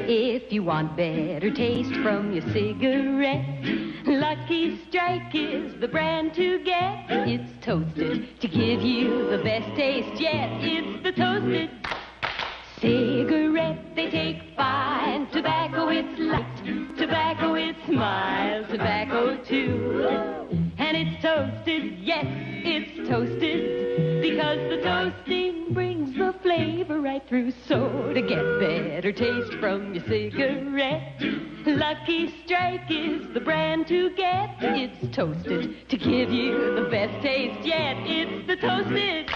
If you want better taste from your cigarette, Lucky Strike is the brand to get. It's toasted to give you the best taste yet. It's the toasted cigarette. They take fine tobacco, it's light tobacco, it's mild tobacco too. And it's toasted, yes, it's toasted, because the toasting brings the flavor right through. So to get better taste from your cigarette, Lucky Strike is the brand to get. It's toasted to give you the best taste yet. It's the toasted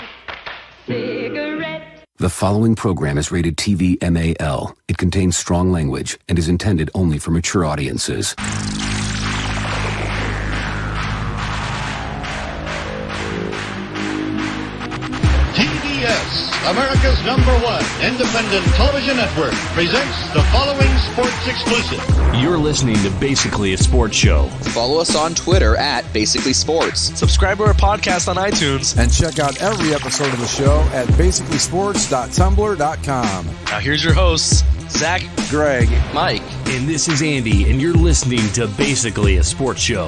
cigarette. The following program is rated TV MAL. It contains strong language and is intended only for mature audiences. TBS, America's #1 independent television network, presents the following sports exclusive. You're listening to Basically a Sports Show. Follow us on Twitter at Basically Sports. Subscribe to our podcast on iTunes. And check out every episode of the show at basicallysports.tumblr.com. Now here's your hosts, Zach, Greg, Mike. and this is Andy, and you're listening to Basically a Sports Show.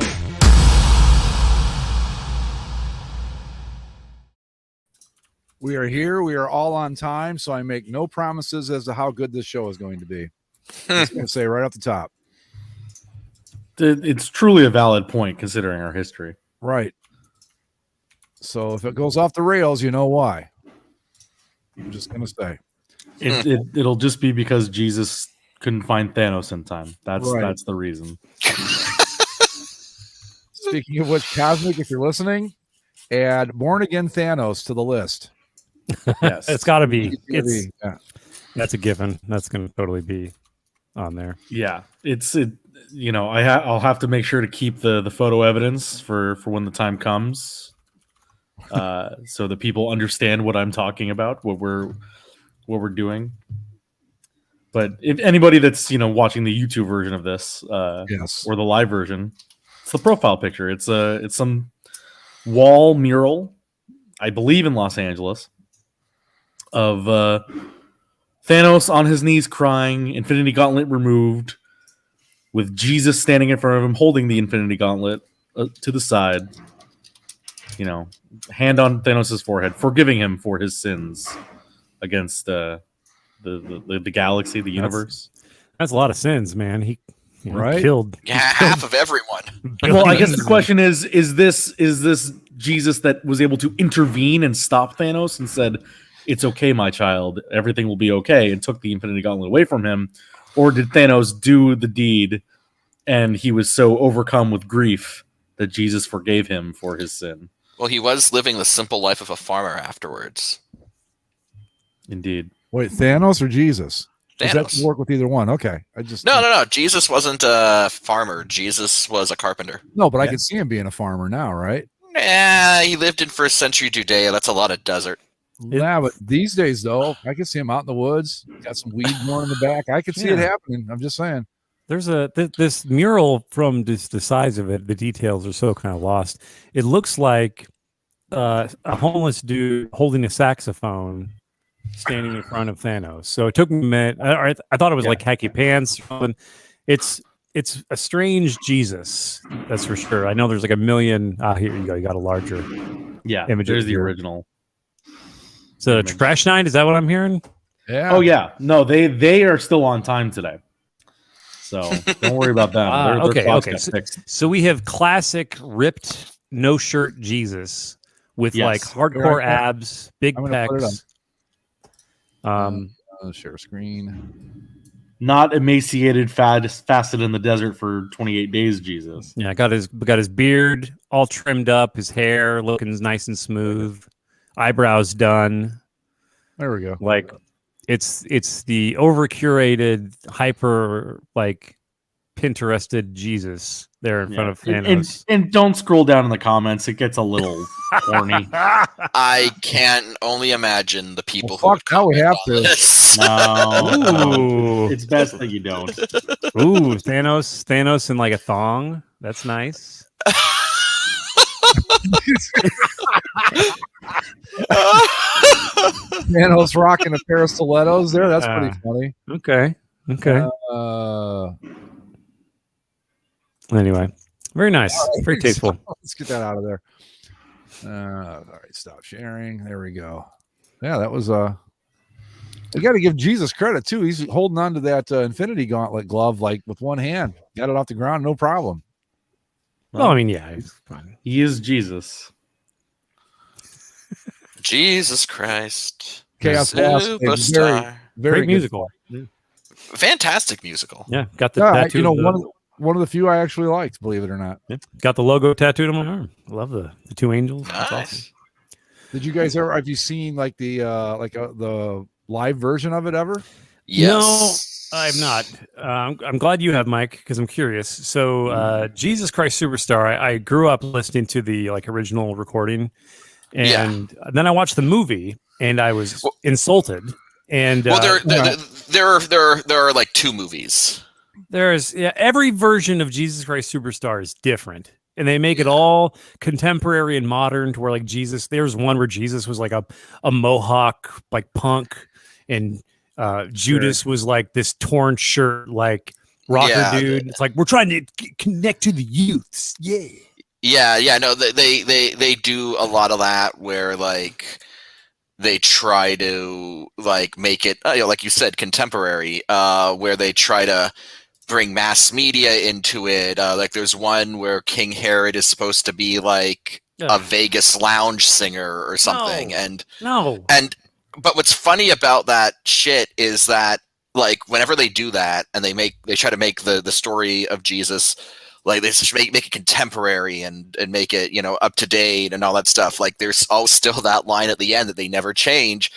We are here. We are all on time, so I make no promises as to how good this show is going to be. I'm just going to say right off the top. It's truly a valid point considering our history. Right. So if it goes off the rails, you know why. I'm just going to say. It'll just be because Jesus couldn't find Thanos in time. That's the reason. Speaking of which, Cosmic, if you're listening, add Born Again Thanos to the list. Yes. It's got to be. Yeah. That's a given. That's going to totally be on there. Yeah. I'll have to make sure to keep the photo evidence for when the time comes, so that people understand what I'm talking about, what we're doing. But if anybody that's watching the YouTube version of this, Yes, or the live version, it's the profile picture. It's some wall mural, I believe in Los Angeles, of Thanos on his knees crying, Infinity Gauntlet removed, with Jesus standing in front of him holding the Infinity Gauntlet to the side, hand on Thanos' forehead, forgiving him for his sins against the galaxy, the universe. That's a lot of sins, man. He Right? killed. Half of everyone. Well, I guess the question is this Jesus that was able to intervene and stop Thanos and said, "It's okay, my child, everything will be okay," and took the Infinity Gauntlet away from him? Or did Thanos do the deed and he was so overcome with grief that Jesus forgave him for his sin? Well, he was living the simple life of a farmer afterwards. Indeed. Wait, Thanos or Jesus? Does that Thanos. work with either one? Okay. No. Jesus wasn't a farmer. Jesus was a carpenter. No, but I can see him being a farmer now, right? Nah, he lived in first century Judea. That's a lot of desert. Yeah, but these days, though, I can see him out in the woods. Got some weed growing in the back. I can see it happening. I'm just saying. There's this mural from the size of it. The details are so kind of lost. It looks like a homeless dude holding a saxophone standing in front of Thanos. So it took me a minute. I thought it was like khaki pants. It's a strange Jesus, that's for sure. I know there's like a million. Here you go. You got a larger image. There's the original. So Trash Night, is that what I'm hearing? Yeah. Oh yeah, no, they are still on time today, so don't worry about them. Okay. So we have classic ripped no shirt Jesus with like hardcore abs, big pecs. Share screen. Not emaciated, fasted in the desert for 28 days, Jesus. Yeah, got his beard all trimmed up, his hair looking nice and smooth, eyebrows done. There we go. Like it's the over curated, hyper like Pinterested Jesus there in front of Thanos. And don't scroll down in the comments; it gets a little corny. I can only imagine the people who would now we have to. this. No, it's best that you don't. Ooh, Thanos in like a thong. That's nice. Thanos rocking a pair of stilettos there. That's pretty funny. Okay. Anyway, very nice. Very tasteful. Let's get that out of there. All right, stop sharing. There we go. Yeah, that was you got to give Jesus credit too. He's holding on to that Infinity Gauntlet glove like with one hand. Got it off the ground, no problem. Well, I mean, yeah, he's fine. He is Jesus. Jesus Christ. Chaos Boss, a Superstar. very Great musical. Fantastic musical. Yeah, got the Yeah, tattoo. you know, one of the few I actually liked, believe it or not. Yeah, got the logo tattooed on my arm. I love the two angels. That's Nice. awesome. Did you guys ever? Have you seen like the live version of it ever? Yes. No, I'm not. I'm glad you have, Mike, because I'm curious. So, Jesus Christ Superstar. I grew up listening to the original recording, and then I watched the movie, and I was insulted. And Well, there are like two movies. there's every version of Jesus Christ Superstar is different. And they make it all contemporary and modern to where like Jesus, there's one where Jesus was like a Mohawk, like punk, and Judas was like this torn shirt, like rocker dude. It's like, we're trying to connect to the youths. Yeah. Yeah. No, they do a lot of that where like they try to like make it, like you said, contemporary, where they try to bring mass media into it. Like there's one where King Herod is supposed to be like a Vegas lounge singer or something. But what's funny about that shit is that like whenever they do that and they try to make the story of Jesus, like they just make it contemporary and make it, up to date and all that stuff. Like there's still that line at the end that they never change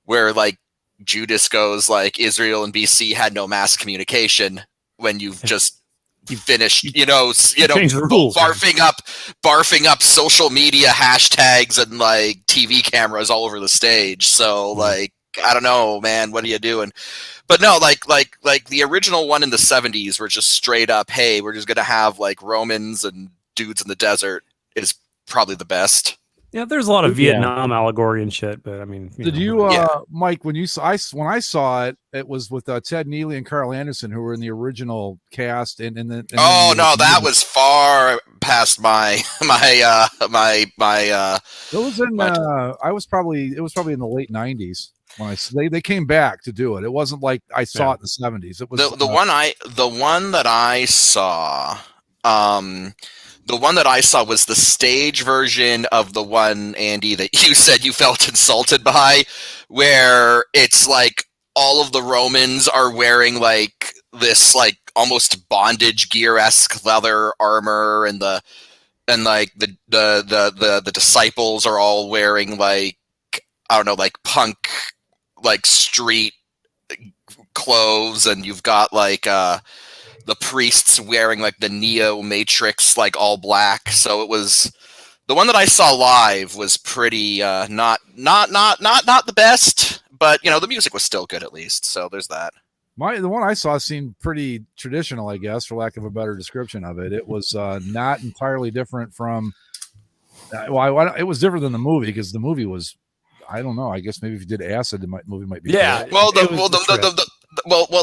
where like Judas goes like Israel and BC had no mass communication. When you've just finished, barfing up social media hashtags and like TV cameras all over the stage. So like, I don't know, man, what are you doing? But no, like the original one in the 70s were just straight up, hey, we're just gonna have like Romans and dudes in the desert is probably the best. Yeah, there's a lot of Vietnam allegory and shit, but I mean, did you, Mike? When I saw it, it was with Ted Neely and Carl Anderson, who were in the original cast, and then. That was far past my. It was in. It was probably in the late '90s when they came back to do it. It wasn't like I saw it in the '70s. It was the one that I saw. The one that I saw was the stage version of the one, Andy, that you said you felt insulted by, where it's like all of the Romans are wearing like this like almost bondage gear-esque leather armor, and the disciples are all wearing like, I don't know, like punk, like street clothes, and you've got like the priests wearing like the Neo Matrix, like all black. So it was the one that I saw live was pretty not the best, but the music was still good at least. So there's that. The one I saw seemed pretty traditional, I guess, for lack of a better description of it. It was not entirely different from. It was different than the movie because the movie was. I don't know. I guess maybe if you did acid, the movie might be. Yeah. Well,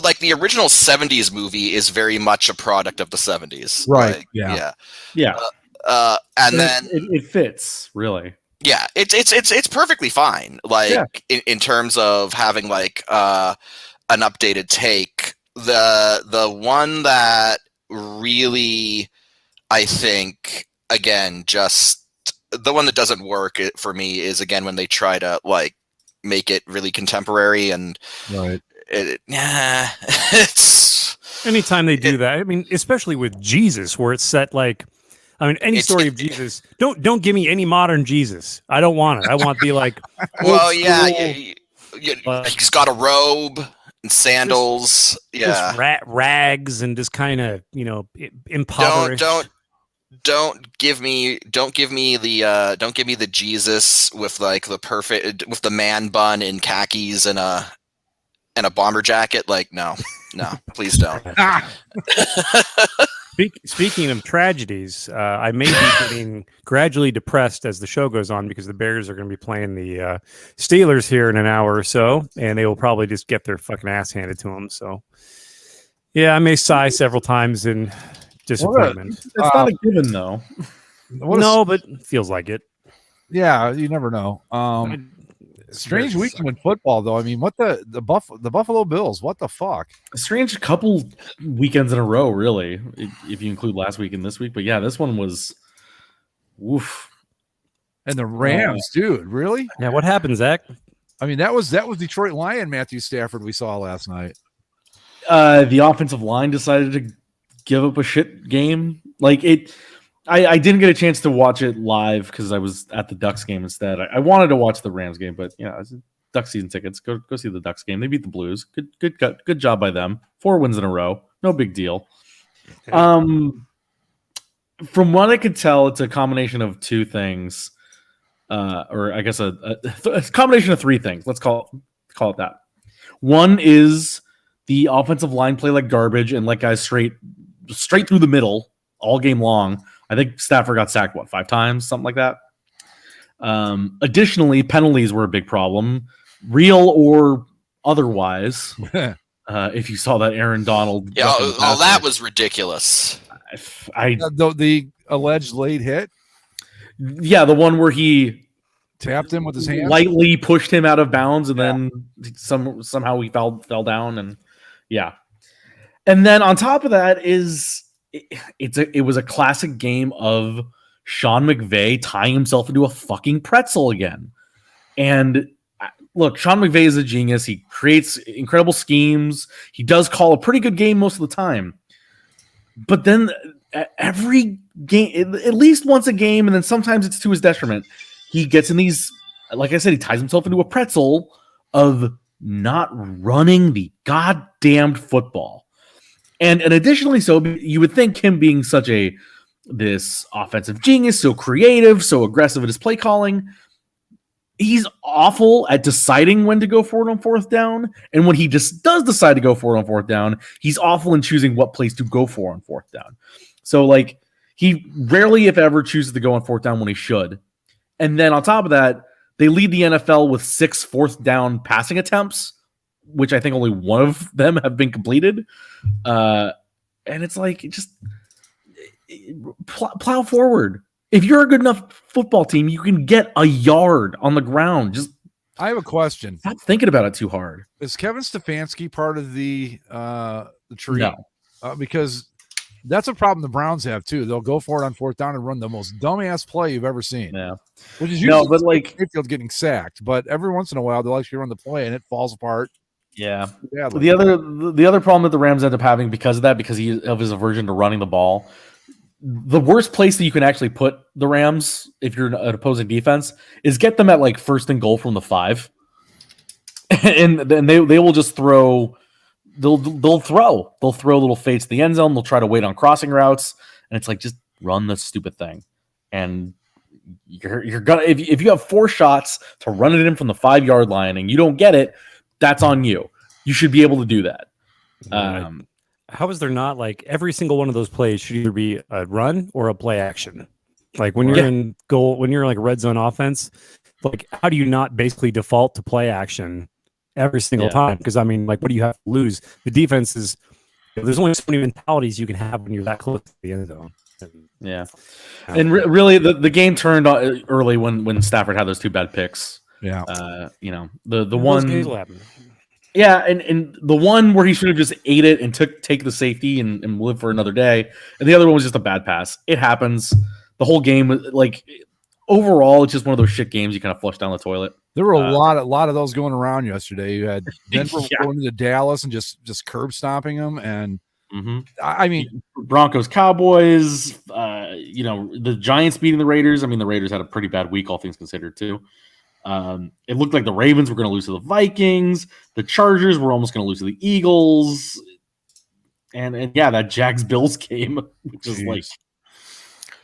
like the original 70s movie is very much a product of the 70s. Right. Like, yeah. And then it fits really. Yeah, it's perfectly fine. Like in terms of having like an updated take. The one that really, I think, again, just the one that doesn't work for me is again when they try to like make it really contemporary and it's anytime they do that. I mean, especially with Jesus, where it's set like, I mean, any story of Jesus. Don't give me any modern Jesus. I don't want it. I want the like. He's got a robe and sandals. Just rags and just kind of impoverished. Don't give me the Jesus with like with the man bun and khakis and a bomber jacket. Like no, please don't. Speaking of tragedies, I may be getting gradually depressed as the show goes on because the Bears are going to be playing the Steelers here in an hour or so, and they will probably just get their fucking ass handed to them. So, yeah, I may sigh several times in disappointment. It's not a given, though. No, but it feels like it. Yeah, you never know. Strange weekend in football, though. I mean, what the Buffalo Bills? What the fuck? A strange couple weekends in a row, really, if you include last week and this week. But yeah, this one was, woof. And the Rams, dude, really? Yeah, what happened, Zach? I mean, that was Detroit Lion Matthew Stafford we saw last night. The offensive line decided to give up a shit game. Like it. I didn't get a chance to watch it live because I was at the Ducks game instead. I wanted to watch the Rams game, but it's Ducks season tickets. Go see the Ducks game. They beat the Blues. Good job by them. 4 wins in a row. No big deal. From what I could tell, it's a combination of two things, or I guess a combination of 3 things. Let's call it that. One is the offensive line play like garbage and let guys straight through the middle all game long. I think Stafford got sacked, 5 times, something like that. Additionally, penalties were a big problem, real or otherwise. If you saw that Aaron Donald. Yeah, that was ridiculous. The alleged late hit? Yeah, the one where he tapped him with his hand? Lightly pushed him out of bounds, and then somehow he fell down. And yeah. And then on top of that is... It was a classic game of Sean McVay tying himself into a fucking pretzel again. And look, Sean McVay is a genius. He creates incredible schemes. He does call a pretty good game most of the time. But then every game, at least once a game, and then sometimes it's to his detriment, he gets in these, like I said, he ties himself into a pretzel of not running the goddamn football. And additionally, so you would think him being such this offensive genius, so creative, so aggressive at his play calling, he's awful at deciding when to go for it on 4th down. And when he just does decide to go for it on 4th down, he's awful in choosing what plays to go for on 4th down. So like he rarely, if ever, chooses to go on 4th down when he should. And then on top of that, they lead the NFL with 6 4th down passing attempts, which I think only one of them have been completed. And it's like, just plow forward. If you're a good enough football team, you can get a yard on the ground. Just I have a question. Stop thinking about it too hard. Is Kevin Stefanski part of the tree? No. Because that's a problem the Browns have too. They'll go for it on 4th down and run the most dumbass play you've ever seen. Yeah. Which is usually but like Mayfield getting sacked, but every once in a while they'll actually run the play and it falls apart. Yeah. Badly. The other problem that the Rams end up having because of that, because of his aversion to running the ball, the worst place that you can actually put the Rams if you're an opposing defense is get them at like 1st and goal from the 5. And then they will just throw. They'll throw little fades to the end zone. They'll try to wait on crossing routes, and it's like, just run the stupid thing. And you're gonna if you have 4 shots to run it in from the 5-yard line and you don't get it, that's on you. You should be able to do that. How is there not, like, every single one of those plays should either be a run or a play action? Like when you're in goal, when you're like a red zone offense, like how do you not basically default to play action every single time? Because I mean, like, what do you have to lose? The defense is, there's only so many mentalities you can have when you're that close to the end zone. Yeah. And really the game turned early when Stafford had those 2 bad picks. Yeah. The one. Yeah, and the one where he should have just ate it and take the safety and live for another day, and the other one was just a bad pass. It happens. The whole game, like, overall, it's just one of those shit games you kind of flush down the toilet. There were a lot of those going around yesterday. You had Denver going into Dallas and just curb stomping them, and I mean Broncos, Cowboys. The Giants beating the Raiders. I mean, the Raiders had a pretty bad week, all things considered, too. It looked like the Ravens were going to lose to the Vikings. The Chargers were almost going to lose to the Eagles. And that Jags Bills game, which is like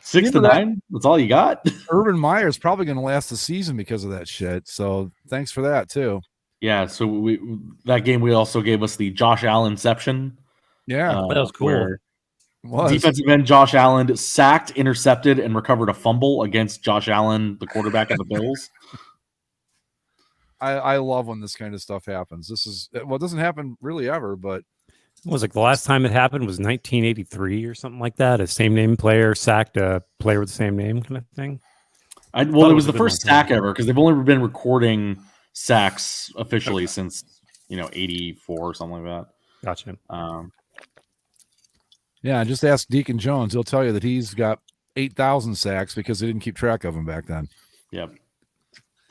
6-9. That's all you got. Urban Meyer's probably going to last the season because of that shit. So thanks for that too. Yeah. So that game, we also gave us the Josh Allenception. Yeah, that was cool. Defensive end Josh Allen sacked, intercepted, and recovered a fumble against Josh Allen, the quarterback of the Bills. I love when this kind of stuff happens. It doesn't happen really ever, but it was like the last time it happened was 1983 or something like that. A same name player sacked a player with the same name kind of thing. It was the first sack ever because they've only been recording sacks officially since 84 or something like that. Gotcha. Yeah, just ask Deacon Jones. He'll tell you that he's got 8,000 sacks because they didn't keep track of them back then. Yep.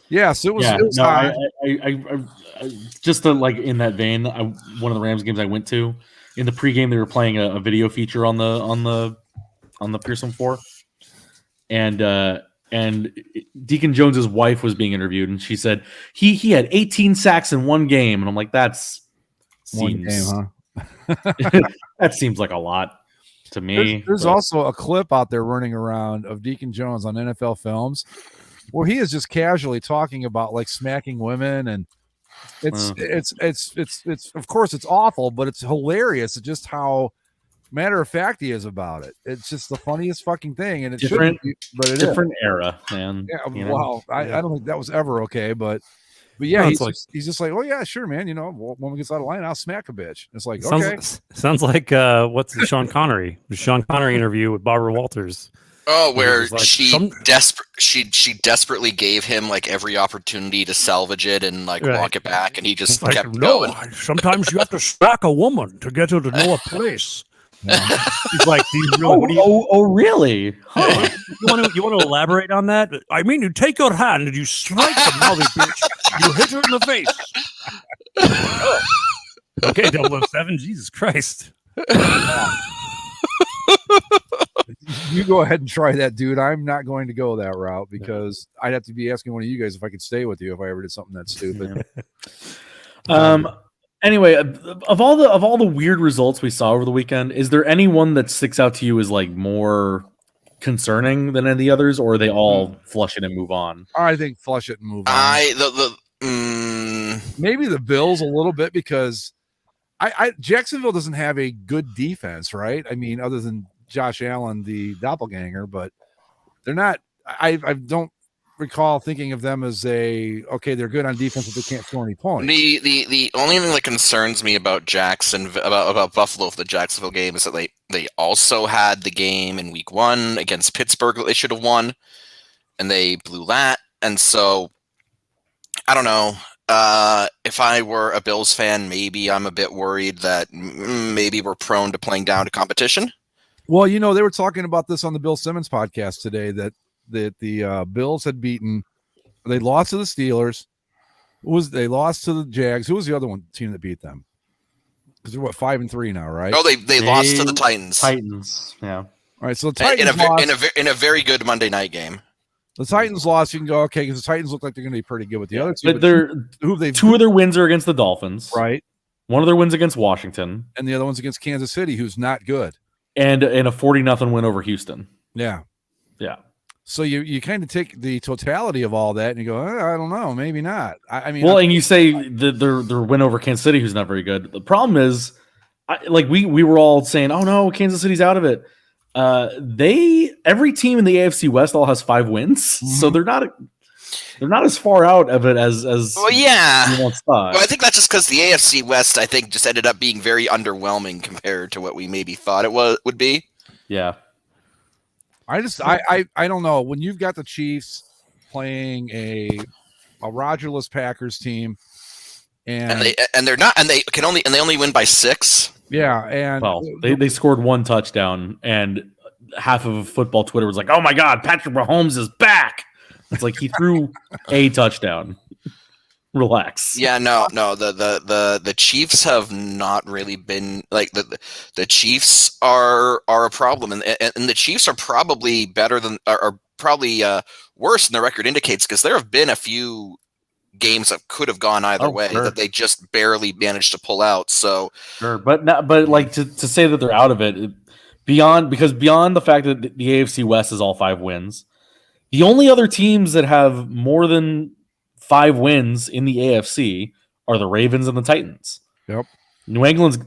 Yes, it was. Yeah, it was I just to, like in that vein, one of the Rams games I went to in the pregame, they were playing a video feature on the Pearson 4, and Deacon Jones's wife was being interviewed, and she said he had 18 sacks in one game, and I'm like, that seems that seems like a lot to me. There's also a clip out there running around of Deacon Jones on NFL Films where he is just casually talking about like smacking women, and it's of course it's awful, but it's hilarious. It's just how matter of fact he is about it. It's just the funniest fucking thing, and it's different, but it's different era, man. Yeah, wow. I don't think that was ever okay, but yeah, he's just like, oh yeah, sure, man. When we gets out of line, I'll smack a bitch. It's like, okay, sounds like what's the Sean Connery interview with Barbara Walters. Oh, where like, she desperately gave him like every opportunity to salvage it and like walk it back, and he just kept going. Sometimes you have to smack a woman to get her to know a place. He's like, do you really? Really? Huh. You want to elaborate on that? I mean, you take your hand and you strike the mouthy bitch. You hit her in the face. Okay, 007. Jesus Christ. You go ahead and try that, dude. I'm not going to go that route because I'd have to be asking one of you guys if I could stay with you if I ever did something that stupid. Anyway, of all the weird results we saw over the weekend, is there anyone that sticks out to you as like more concerning than any of the others, or are they all flush it and move on? I think flush it and move on. Maybe the Bills a little bit because Jacksonville doesn't have a good defense, right? I mean, other than Josh Allen, the doppelganger, but they're not. I don't recall thinking of them as they're good on defense, but they can't score any points. The only thing that concerns me about about Buffalo for the Jacksonville game is that they also had the game in week 1 against Pittsburgh that they should have won, and they blew that. And so I don't know. If I were a Bills fan, maybe I'm a bit worried that maybe we're prone to playing down to competition. Well, they were talking about this on the Bill Simmons podcast today that the Bills had they lost to the Steelers. They lost to the Jags. Who was the other team that beat them? Because they're 5-3 now, right? Oh, they lost to the Titans. Yeah. All right, so the Titans in a very good Monday night game. The Titans lost. You can go, okay, because the Titans look like they're going to be pretty good with the other two. But two of their wins are against the Dolphins. Right. One of their wins against Washington. And the other one's against Kansas City, who's not good. And a 40-0 win over Houston. Yeah. Yeah. So you kind of take the totality of all that and you go, I don't know, maybe not. I mean, and you say their win over Kansas City, who's not very good. The problem is, we were all saying, oh no, Kansas City's out of it. Every team in the AFC West all has 5 wins, so they're not as far out of it as well, yeah. You once thought. Well, I think that's just because the AFC West, I think, just ended up being very underwhelming compared to what we maybe thought it would be. Yeah. I don't know. When you've got the Chiefs playing a Roger-less Packers team, and they only win by 6. Yeah, and they scored 1 touchdown, and half of football Twitter was like, "Oh my God, Patrick Mahomes is back!" It's like he threw a touchdown. Relax. Yeah, no. The Chiefs have not really been like the Chiefs are a problem, and the Chiefs are probably better than are probably worse than the record indicates because there have been a few games that could have gone either way that they just barely managed to pull out. So sure, but like to say that they're out of it beyond the fact that the AFC West is all 5 wins, the only other teams that have more than 5 wins in the AFC are the Ravens and the Titans. Yep. New England's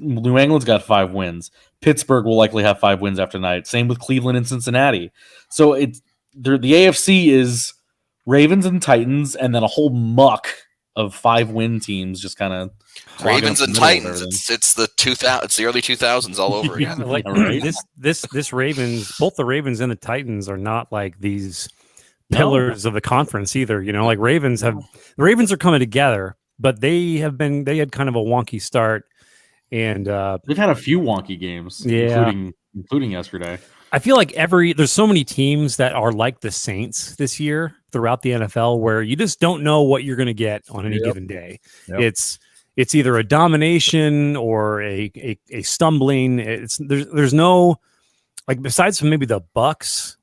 got 5 wins. Pittsburgh will likely have 5 wins after tonight. Same with Cleveland and Cincinnati. So the AFC is Ravens and Titans, and then a whole muck of 5-win teams just kind of Ravens and Titans. It's the early 2000s all over again. Like Right. this Ravens, both the Ravens and the Titans are not like these pillars of the conference either. You know, like the Ravens are coming together, but they had kind of a wonky start, and they've had a few wonky games, including yesterday. I feel like there's so many teams that are like the Saints this year throughout the NFL, where you just don't know what you're going to get on any given day. Yep. It's either a domination or a stumbling. There's no, like, besides from maybe the Bucks,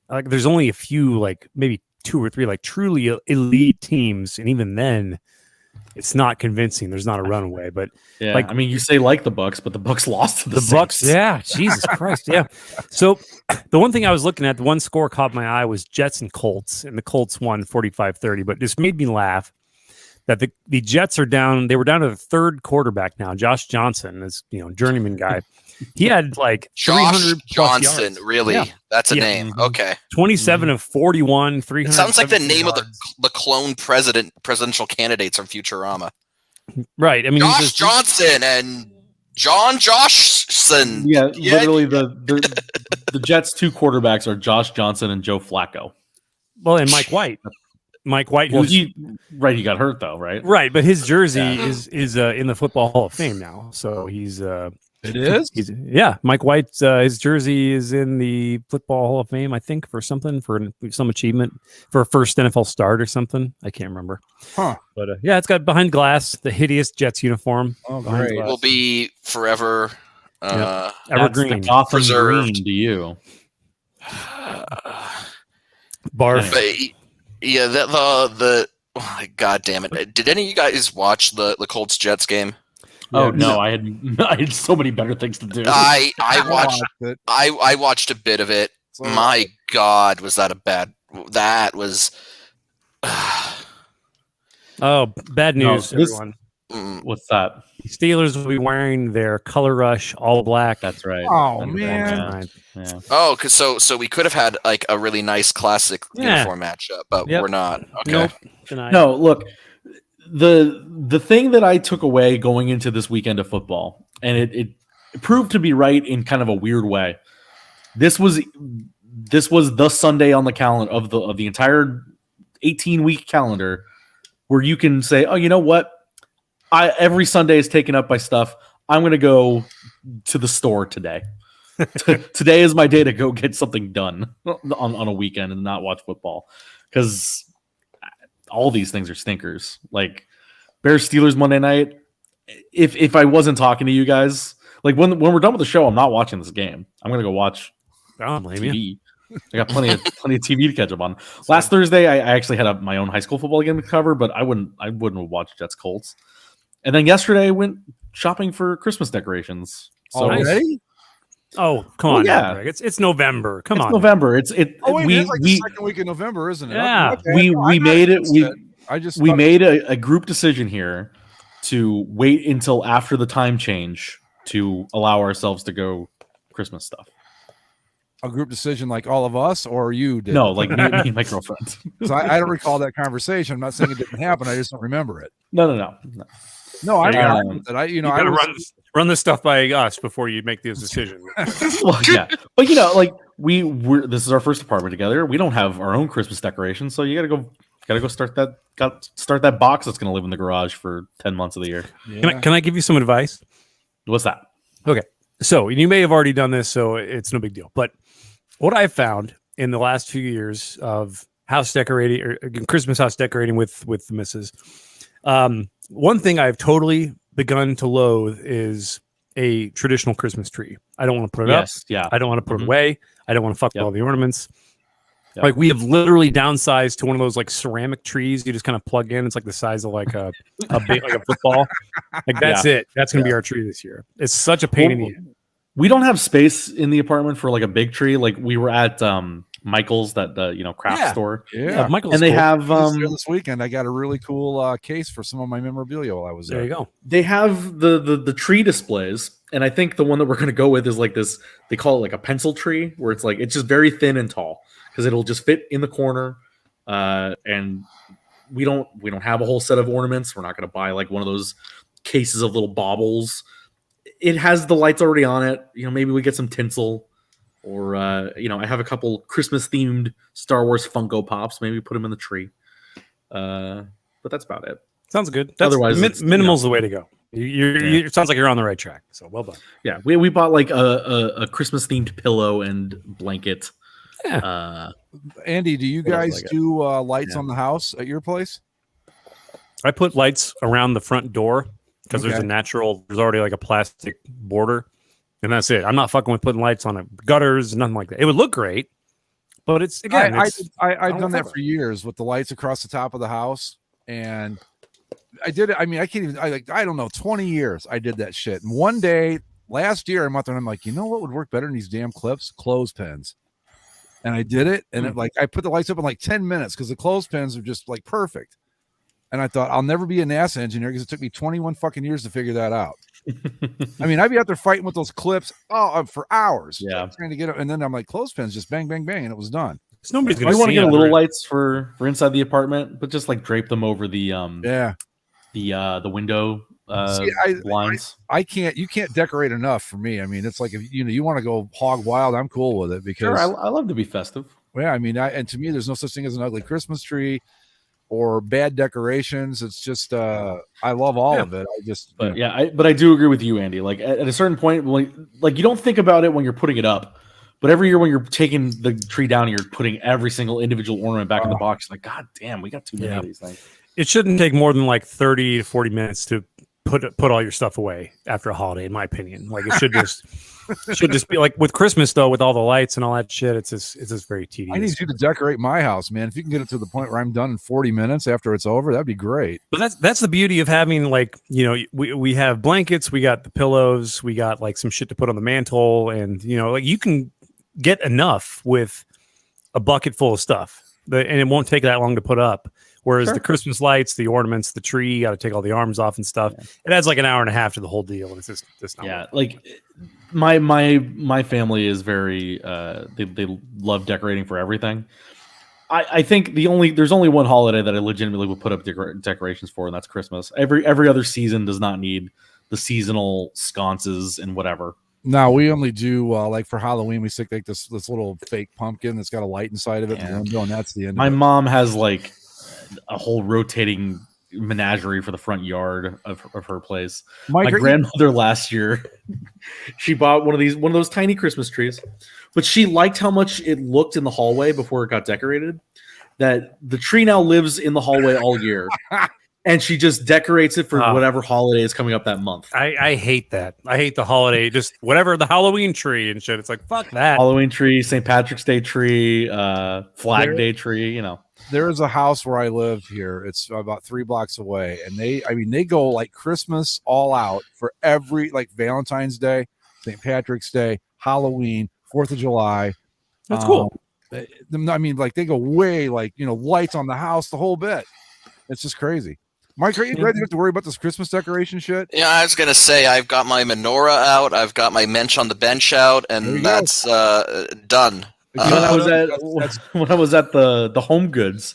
like there's only a few, like maybe 2 or 3 like truly elite teams, and even then it's not convincing. There's not a runaway, but I mean, you say like the Bucks, but the Bucks lost to the Bucks. Saints. Yeah, Jesus Christ, yeah. So the one thing I was looking at, the one score caught my eye was Jets and Colts, and the Colts won 45-30. But this made me laugh that the Jets are down. They were down to the 3rd quarterback now. Josh Johnson, this journeyman guy. He had like Josh Johnson, really? Yeah. That's a name. Okay. 27 of 41, 300. It sounds like the name of the clone presidential candidates from Futurama. Right. I mean, Josh Johnson and John Joshson. Yeah, literally the Jets' 2 quarterbacks are Josh Johnson and Joe Flacco. Well, and Mike White. Well, he got hurt though, right? Right, but his jersey is in the Football Hall of Fame now, so he's It is? Mike White's his jersey is in the Football Hall of Fame, I think, for some achievement for a first NFL start or something. I can't remember. Huh. But it's got behind glass, the hideous Jets uniform. Oh, great. Will be forever evergreen. Gotham preserved. green to you. Barf. But, yeah, God damn it. Did any of you guys watch the Colts Jets game? Oh no, I had so many better things to do. I watched a bit of it. So, my God, was that that was bad news, everyone. What's that? Steelers will be wearing their Color Rush all black. That's right. Oh man. Yeah. Oh, so we could have had like a really nice classic uniform matchup, but we're not. Okay. Nope. No, look, the thing that I took away going into this weekend of football, and it proved to be right in kind of a weird way. This was the Sunday on the calendar of the entire 18-week calendar where you can say, oh, you know what? Every Sunday is taken up by stuff. I'm going to go to the store today. Today is my day to go get something done on a weekend and not watch football, because all these things are stinkers. Like Bears Steelers Monday night. If I wasn't talking to you guys, like when we're done with the show, I'm not watching this game. I'm going to go watch TV. I got plenty of TV to catch up on. Last Thursday, I actually had my own high school football game to cover, but I wouldn't have watched Jets Colts. And then yesterday I went shopping for Christmas decorations. So already? Oh, come on, now, Greg. It's November. Come on. November. It's like the second week of November, isn't it? Yeah. Okay. We made it. We thought made a group decision here to wait until after the time change to allow ourselves to go Christmas stuff. A group decision, like all of us, or you did? No, like me and my girlfriend. Because I don't recall that conversation. I'm not saying it didn't happen. I just don't remember it. No. No, I run this stuff by us before you make those decisions. Well, yeah, but like this is our first apartment together. We don't have our own Christmas decorations, so you gotta go start that box that's gonna live in the garage for 10 months of the year. Yeah. Can I give you some advice? What's that? Okay, so you may have already done this, so it's no big deal. But what I've found in the last few years of house decorating or Christmas house decorating with the missus, one thing I've totally begun to loathe is a traditional Christmas tree. I don't want to put it up. Yeah. I don't want to put it away. I don't want to fuck with all the ornaments. Yep. Like we have literally downsized to one of those like ceramic trees you just kind of plug in. It's like the size of like a big, like a football. Like that's it. That's gonna be our tree this year. It's such a pain in the end. We don't have space in the apartment for like a big tree. Like we were at Michael's, that craft store. Yeah, Michael's and they cool. have I was there this weekend. I got a really cool case for some of my memorabilia while I was there. There you go. They have the tree displays, and I think the one that we're going to go with is like this. They call it like a pencil tree, where it's like it's just very thin and tall because it'll just fit in the corner. And we don't have a whole set of ornaments. We're not going to buy like one of those cases of little baubles. It has the lights already on it. Maybe we get some tinsel, or I have a couple Christmas themed Star Wars Funko Pops. Maybe put them in the tree. But that's about it. Sounds good. That's, Otherwise, minimal's the way to go. It sounds like you're on the right track. So well done. Yeah, we bought like a Christmas themed pillow and blanket. Yeah. Andy, do you What else guys I got? do lights on the house at your place? I put lights around the front door because there's already like a plastic border, and that's it. I'm not fucking with putting lights on it, gutters, nothing like that. It would look great, but it's again, I've done that for years with the lights across the top of the house, and I did it. I mean, I can't even. I don't know, 20 years I did that shit. And one day last year, I'm out there and I'm like, you know what would work better than these damn clips? Clothespins. And I did it, and I put the lights up in like 10 minutes because the clothespins are just like perfect. And I thought I'll never be a NASA engineer because it took me 21 fucking years to figure that out. I mean, I'd be out there fighting with those clips for hours. Yeah, trying to get it, and then I'm like, clothespins, just bang, bang, bang, and it was done. Nobody's I want to get a little lights for inside the apartment, but just like drape them over the the window blinds. You can't decorate enough for me. I mean, it's like if you want to go hog wild, I'm cool with it because Sure, I love to be festive. Yeah, I mean, and to me, there's no such thing as an ugly Christmas tree or bad decorations. It's just I love all of it. But I do agree with you, Andy. Like at a certain point, like you don't think about it when you're putting it up, but every year when you're taking the tree down, and you're putting every single individual ornament back in the box. Like, God damn, we got too many of these things. It shouldn't take more than like 30 to 40 minutes to put all your stuff away after a holiday, in my opinion. Like it should just be like with Christmas though, with all the lights and all that shit. It's just very tedious. I need you to decorate my house, man. If you can get it to the point where I'm done in 40 minutes after it's over, that'd be great. But that's the beauty of having like, we have blankets, we got the pillows, we got like some shit to put on the mantle, and like you can get enough with a bucket full of stuff, and it won't take that long to put up. Whereas the Christmas lights, the ornaments, the tree, you got to take all the arms off and stuff. Yeah. It adds like an hour and a half to the whole deal, and it's just not like my family is very they love decorating for everything. I think there's only one holiday that I legitimately would put up decorations for, and that's Christmas. Every other season does not need the seasonal sconces and whatever. No, we only do like for Halloween, we stick like this little fake pumpkin that's got a light inside of it, and that's the end. My mom has like a whole rotating menagerie for the front yard of her place. My grandmother last year, she bought one of those tiny Christmas trees, but she liked how much it looked in the hallway before it got decorated, that the tree now lives in the hallway all year. And she just decorates it for whatever holiday is coming up that month. I hate that. I hate the holiday, just whatever, the Halloween tree and shit. It's like, fuck that. Halloween tree, St. Patrick's Day tree, Flag Day tree, There is a house where I live here. It's about 3 blocks away. And they go like Christmas all out for every, like Valentine's Day, St. Patrick's Day, Halloween, 4th of July. That's cool. I mean, like they go way like, lights on the house, the whole bit. It's just crazy. Mike, are you glad you have to worry about this Christmas decoration shit? Yeah, I was gonna say I've got my menorah out, I've got my mensch on the bench out, and that's done. When I was at the Home Goods,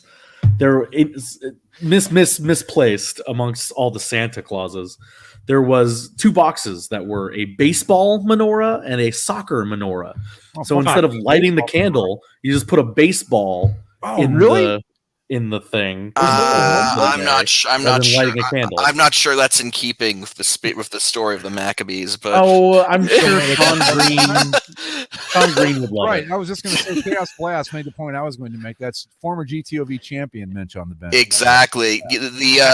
misplaced amongst all the Santa Clauses, there was 2 boxes that were a baseball menorah and a soccer menorah. So instead of lighting the candle, you just put a baseball in the thing. I'm not sure. Lighting a candle. I'm not sure that's in keeping with the story of the Maccabees. But I'm sure Sean Green would love it. Right. I was just going to say, Chaos Blast made the point I was going to make. That's former GTOV champion Mensch on the bench. Exactly. The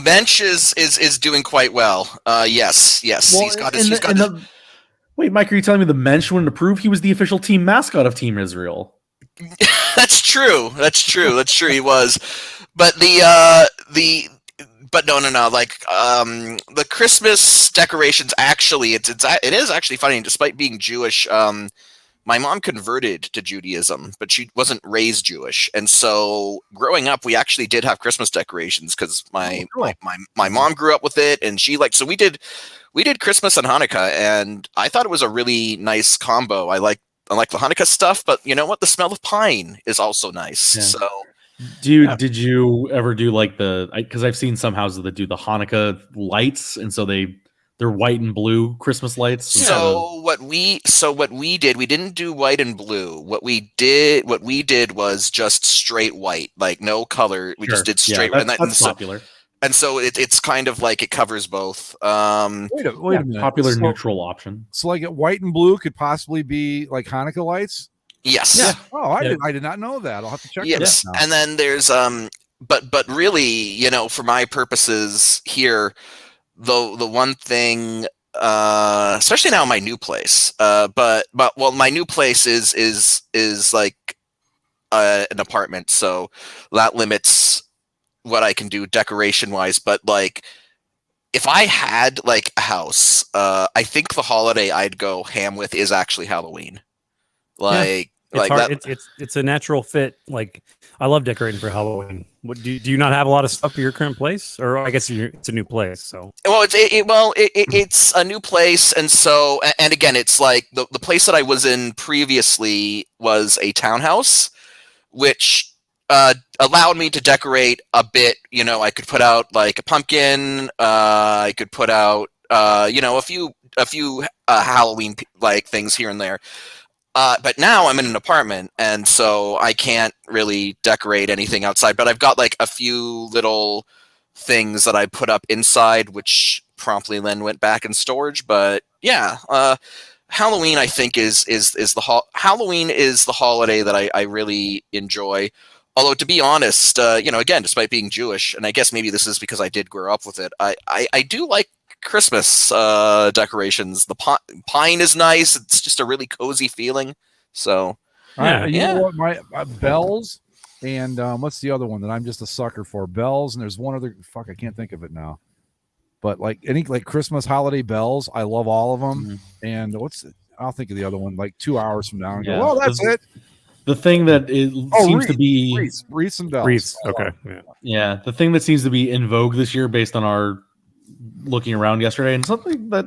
bench is doing quite well. Yes. Well, wait, Mike, are you telling me the Mensch wouldn't approve? He was the official team mascot of Team Israel. That's true. He was. But but no. Like the Christmas decorations. Actually, it is actually funny. Despite being Jewish, my mom converted to Judaism, but she wasn't raised Jewish, and so growing up, we actually did have Christmas decorations because my mom grew up with it, and she so we did Christmas and Hanukkah, and I thought it was a really nice combo. I like the Hanukkah stuff, but you know what? The smell of pine is also nice. Yeah. So, did you ever do like because I've seen some houses that do the Hanukkah lights, and so they're white and blue Christmas lights. So what we did, we didn't do white and blue. What we did was just straight white, like no color. We just did straight white. That's popular. And so it's kind of like it covers both. Wait a minute. Popular neutral option. So like white and blue could possibly be like Hanukkah lights? Yes. Yeah. Oh, I did not know that. I'll have to check yes. that out. And then there's but really, you know, for my purposes here, the one thing, especially now in my new place, but my new place is like an apartment, so that limits what I can do decoration wise. But like, if I had like a house, I think the holiday I'd go ham with is actually Halloween. Like, it's hard. It's a natural fit. Like, I love decorating for Halloween. What do you not have a lot of stuff at your current place, or I guess it's a new place? So it's a new place, and so and again, it's like the place that I was in previously was a townhouse, which allowed me to decorate a bit. You know, I could put out like a pumpkin. I could put out you know, a few Halloween like things here and there. But now I'm in an apartment, and so I can't really decorate anything outside. But I've got like a few little things that I put up inside, which promptly then went back in storage. But yeah, Halloween I think is Halloween is the holiday that I really enjoy. Although to be honest, you know, again, despite being Jewish, and I guess maybe this is because I did grow up with it, I do like Christmas decorations. The pine is nice. It's just a really cozy feeling. So you know what, my bells and what's the other one that I'm just a sucker for? Bells, and there's one other, I can't think of it now, but like any like Christmas holiday bells, I love all of them. And I'll think of the other one like 2 hours from now and go, well, that's it. The thing that seems to be wreaths and bells. Wreaths. Okay. Yeah, the thing that seems to be in vogue this year, based on our looking around yesterday, and something that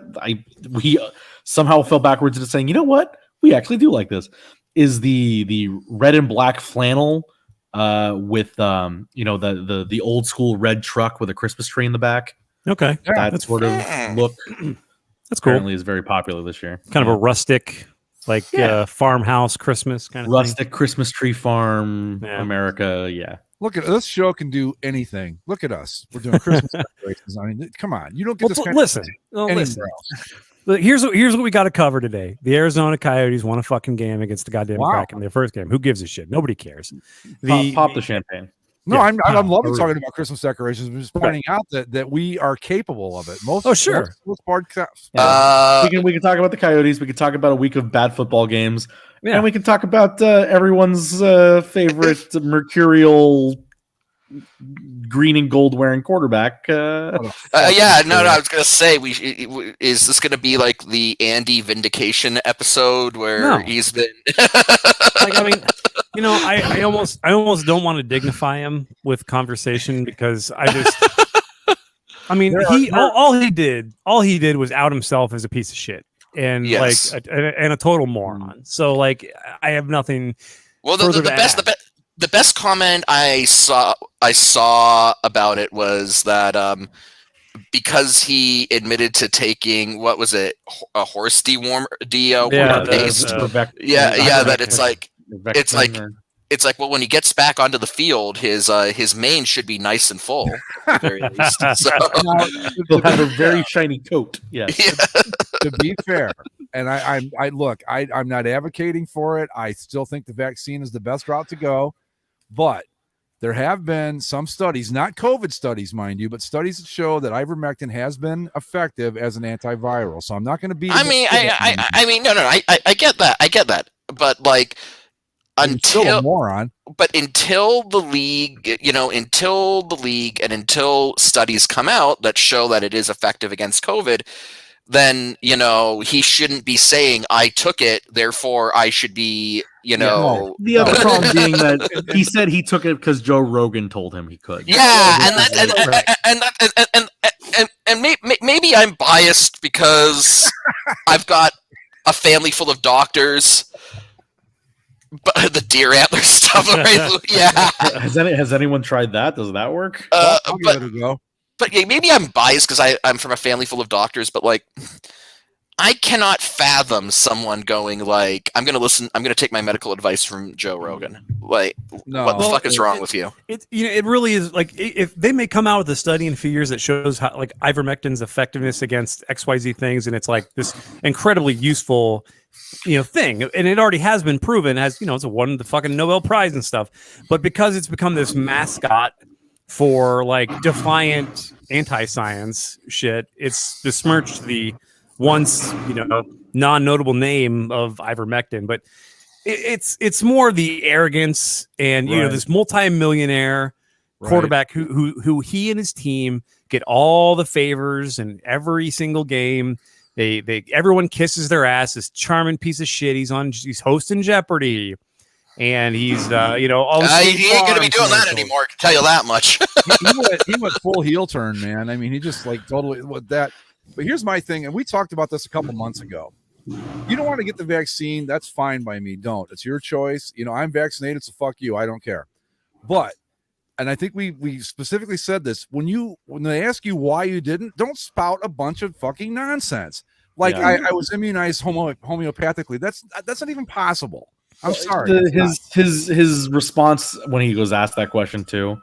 we somehow fell backwards into saying, you know what, we actually do like this, is the red and black flannel with you know, the old school red truck with a Christmas tree in the back. Okay, that sort of look. That's cool. Apparently is very popular this year. Kind of a rustic, like farmhouse Christmas kind of rustic thing. Christmas tree farm, America. Yeah. Look at this show can do anything. Look at us. We're doing Christmas decorations. I mean, come on. You don't get this kind listen. of Listen. Look, here's what we got to cover today. The Arizona Coyotes won a fucking game against the goddamn Kraken. Their first game. Who gives a shit? Nobody cares. Pop the champagne. No, I'm loving talking about Christmas decorations. I'm just pointing out that we are capable of it. Most podcasts. We can talk about the Coyotes. We can talk about a week of bad football games. Yeah. And we can talk about everyone's favorite mercurial green and gold wearing quarterback. I was gonna say, is this gonna be like the Andy vindication episode where he's been like, I mean, you know, I almost don't want to dignify him with conversation, because I mean, all he did was out himself as a piece of shit and like a total moron. So like, I have nothing. Well, the best comment I saw about it was that because he admitted to taking, what was it, a horse dewormer paste. That it's like well, when he gets back onto the field, his mane should be nice and full at the very least. So he'll have a very shiny coat. Yes. Yeah. To be fair, and I'm not advocating for it. I still think the vaccine is the best route to go, but there have been some studies, not COVID studies, mind you, but studies that show that ivermectin has been effective as an antiviral. So I'm not going to be. I get that. But like, He's still a moron. But until the league, and until studies come out that show that it is effective against COVID, then, he shouldn't be saying, I took it, therefore I should be, The other problem being that he said he took it because Joe Rogan told him he could. Yeah, and maybe I'm biased because I've got a family full of doctors. But the deer antler stuff, right? Yeah. Has anyone tried that? Does that work? I'll give it a go. But yeah, maybe I'm biased because I'm from a family full of doctors. But like, I cannot fathom someone going like, I'm going to take my medical advice from Joe Rogan. Like, what the fuck is wrong with you? It really is like, if they may come out with a study in a few years that shows how like ivermectin's effectiveness against XYZ things, and it's like this incredibly useful thing, and it already has been proven as it's won the fucking Nobel Prize and stuff, but because it's become this mascot for like defiant anti-science shit, it's besmirched the once non-notable name of ivermectin. But it's more the arrogance and this multi-millionaire quarterback who he and his team get all the favors in every single game. They everyone kisses their ass. This charming piece of shit. He's hosting Jeopardy, and he's he ain't gonna be doing that anymore. I can tell you that much. he went full heel turn, man. I mean, he just like totally with that. But here's my thing, and we talked about this a couple months ago. You don't want to get the vaccine, that's fine by me. Don't. It's your choice. I'm vaccinated, so fuck you. I don't care. But, and I think we specifically said this, when they ask you why you didn't, don't spout a bunch of fucking nonsense. Like I was immunized homeopathically. That's not even possible. I'm sorry. His response when he was asked that question too,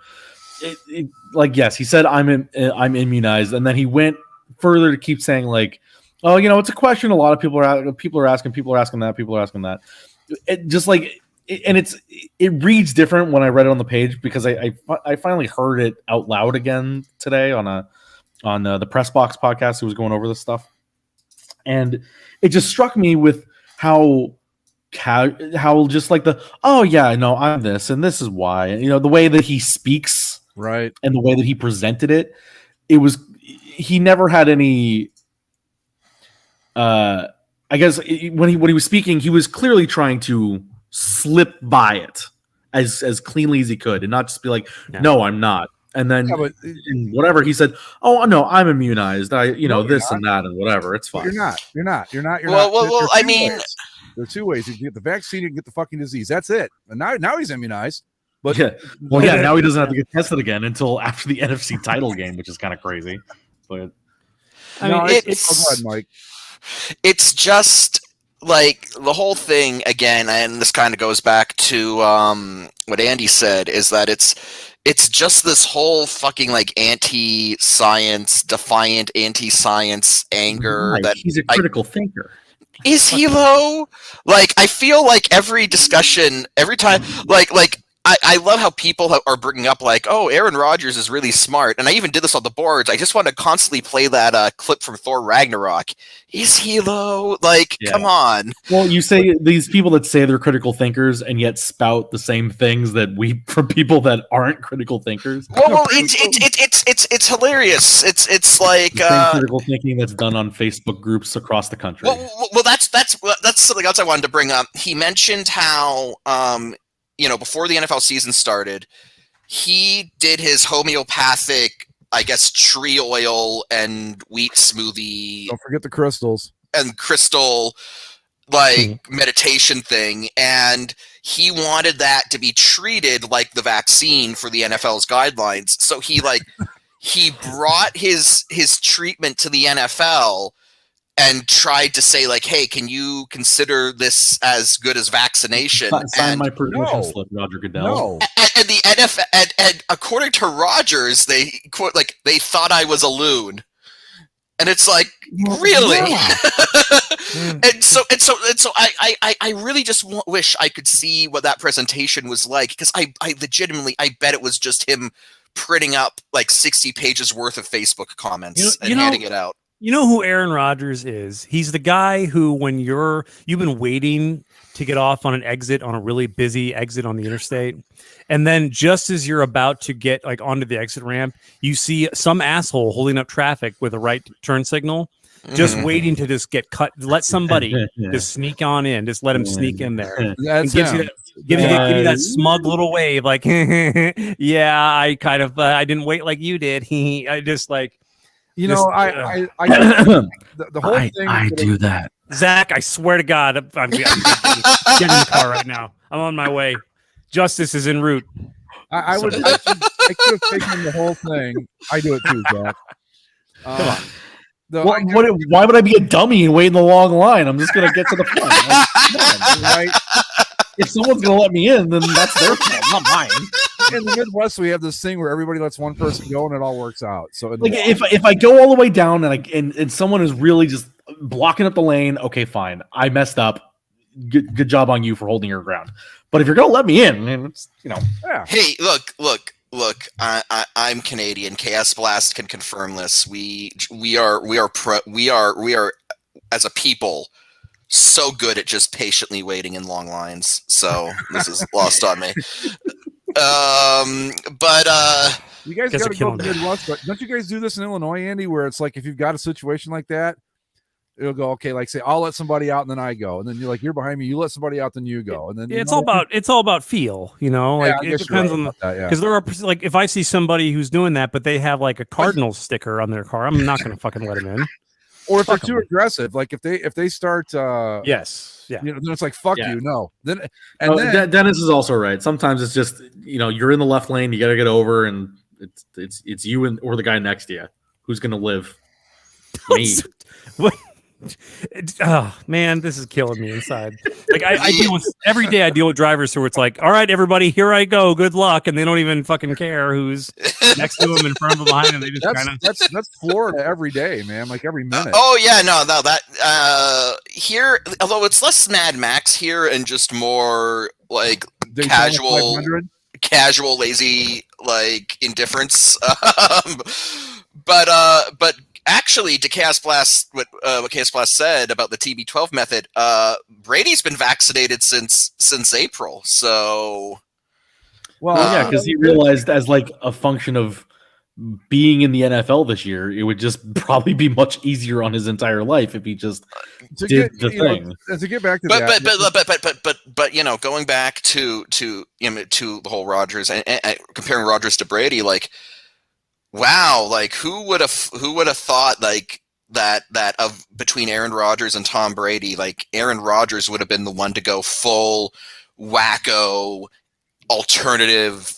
yes, he said I'm immunized, and then he went further to keep saying like, oh, it's a question a lot of people are asking that. It reads different when I read it on the page because I finally heard it out loud again today on the Press Box podcast who was going over this stuff, and it just struck me with how just like I'm this and this is why, the way that he speaks, right, and the way that he presented it, he never had any. I guess when he was speaking, he was clearly trying to slip by it as cleanly as he could, and not just be like, "No, I'm not." And then whatever he said, "Oh no, I'm immunized. This and that and whatever. It's fine." You're not. Well, I mean, there are two ways: you can get the vaccine, you can get the fucking disease. That's it. And now he's immunized. But now he doesn't have to get tested again until after the NFC title game, which is kind of crazy. But go ahead, Mike. It's just like the whole thing again, and this kind of goes back to what Andy said, is that it's just this whole fucking like anti-science, defiant anti-science anger. Right. That he's a critical thinker. Is he though? Like, I feel like every discussion, every time, like I love how people are bringing up like, oh, Aaron Rodgers is really smart, and I even did this on the boards. I just want to constantly play that clip from Thor Ragnarok. Is he though? Like, come on. Well, you say these people that say they're critical thinkers and yet spout the same things that from people that aren't critical thinkers. Well, it's hilarious. It's like the same critical thinking that's done on Facebook groups across the country. Well, that's something else I wanted to bring up. He mentioned how before the NFL season started, he did his homeopathic, I guess, tree oil and wheat smoothie. Don't forget the crystals. And crystal, meditation thing. And he wanted that to be treated like the vaccine for the NFL's guidelines. So he brought his treatment to the NFL and tried to say like, hey, can you consider this as good as vaccination? Sign my permission slip, Roger Goodell. No. And the NFL, and according to Rogers, they quote like they thought I was a loon, and it's like, really? Yeah. and so I really just wish I could see what that presentation was like, because I legitimately bet it was just him printing up like 60 pages worth of Facebook comments and handing it out. You know who Aaron Rodgers is? He's the guy who, when you've been waiting to get off on an exit on a really busy exit on the interstate. And then just as you're about to get like onto the exit ramp, you see some asshole holding up traffic with a right turn signal, just waiting to just get cut. Let somebody just sneak on in. Just let him sneak in there. That's gives him. give you that smug little wave, like, yeah, I kind of, I didn't wait like you did. I just like, You just, know, the whole thing. I do that. Zach, I swear to God, I'm getting in the car right now. I'm on my way. Justice is en route. I could have taken the whole thing. I do it too, Zach. Come on. Why would I be a dummy and wait in the long line? I'm just gonna get to the front. Like, come on, right? If someone's gonna let me in, then that's their fault, not mine. In the Midwest, we have this thing where everybody lets one person go, and it all works out. So, like, if I go all the way down and someone is really just blocking up the lane, okay, fine, I messed up. Good job on you for holding your ground. But if you're gonna let me in, it's, you know, yeah. Hey, look. I'm Canadian. Chaos Blast can confirm this. We are as a people so good at just patiently waiting in long lines. So this is lost on me. But you guys got to go to the Midwest. But don't you guys do this in Illinois, Andy? Where it's like if you've got a situation like that, it'll go, okay, like say I'll let somebody out and then I go, and then you're like, you're behind me, you let somebody out, then you go, and then it's all about feel, you know, like it depends on because there are like if I see somebody who's doing that, but they have like a Cardinals sticker on their car, I'm not going to fucking let them in. Or if they're too aggressive, like if they start, yes, yeah, you know, then it's like fuck you, no. Then Dennis is also right. Sometimes it's just, you know, you're in the left lane, you got to get over, and it's you or the guy next to you who's going to live. Me. Oh man, this is killing me inside. Like I deal with every day. I deal with drivers who it's like, all right, everybody, here I go, good luck, and they don't even fucking care who's next to them, in front of them, behind them. They just kind of that's Florida every day, man. Like every minute. Oh yeah, no, that here, although it's less Mad Max here and just more like casual, lazy, like indifference. But actually, to Chaos Blast, what Chaos Blast said about the TB12 method, Brady's been vaccinated since April. So, yeah, because he realized as like a function of being in the NFL this year, it would just probably be much easier on his entire life if he just did the thing. To get back to that, but you know, going back to the whole Rodgers and comparing Rodgers to Brady, like. Wow, like who would have thought like that of between Aaron Rodgers and Tom Brady, like Aaron Rodgers would have been the one to go full wacko alternative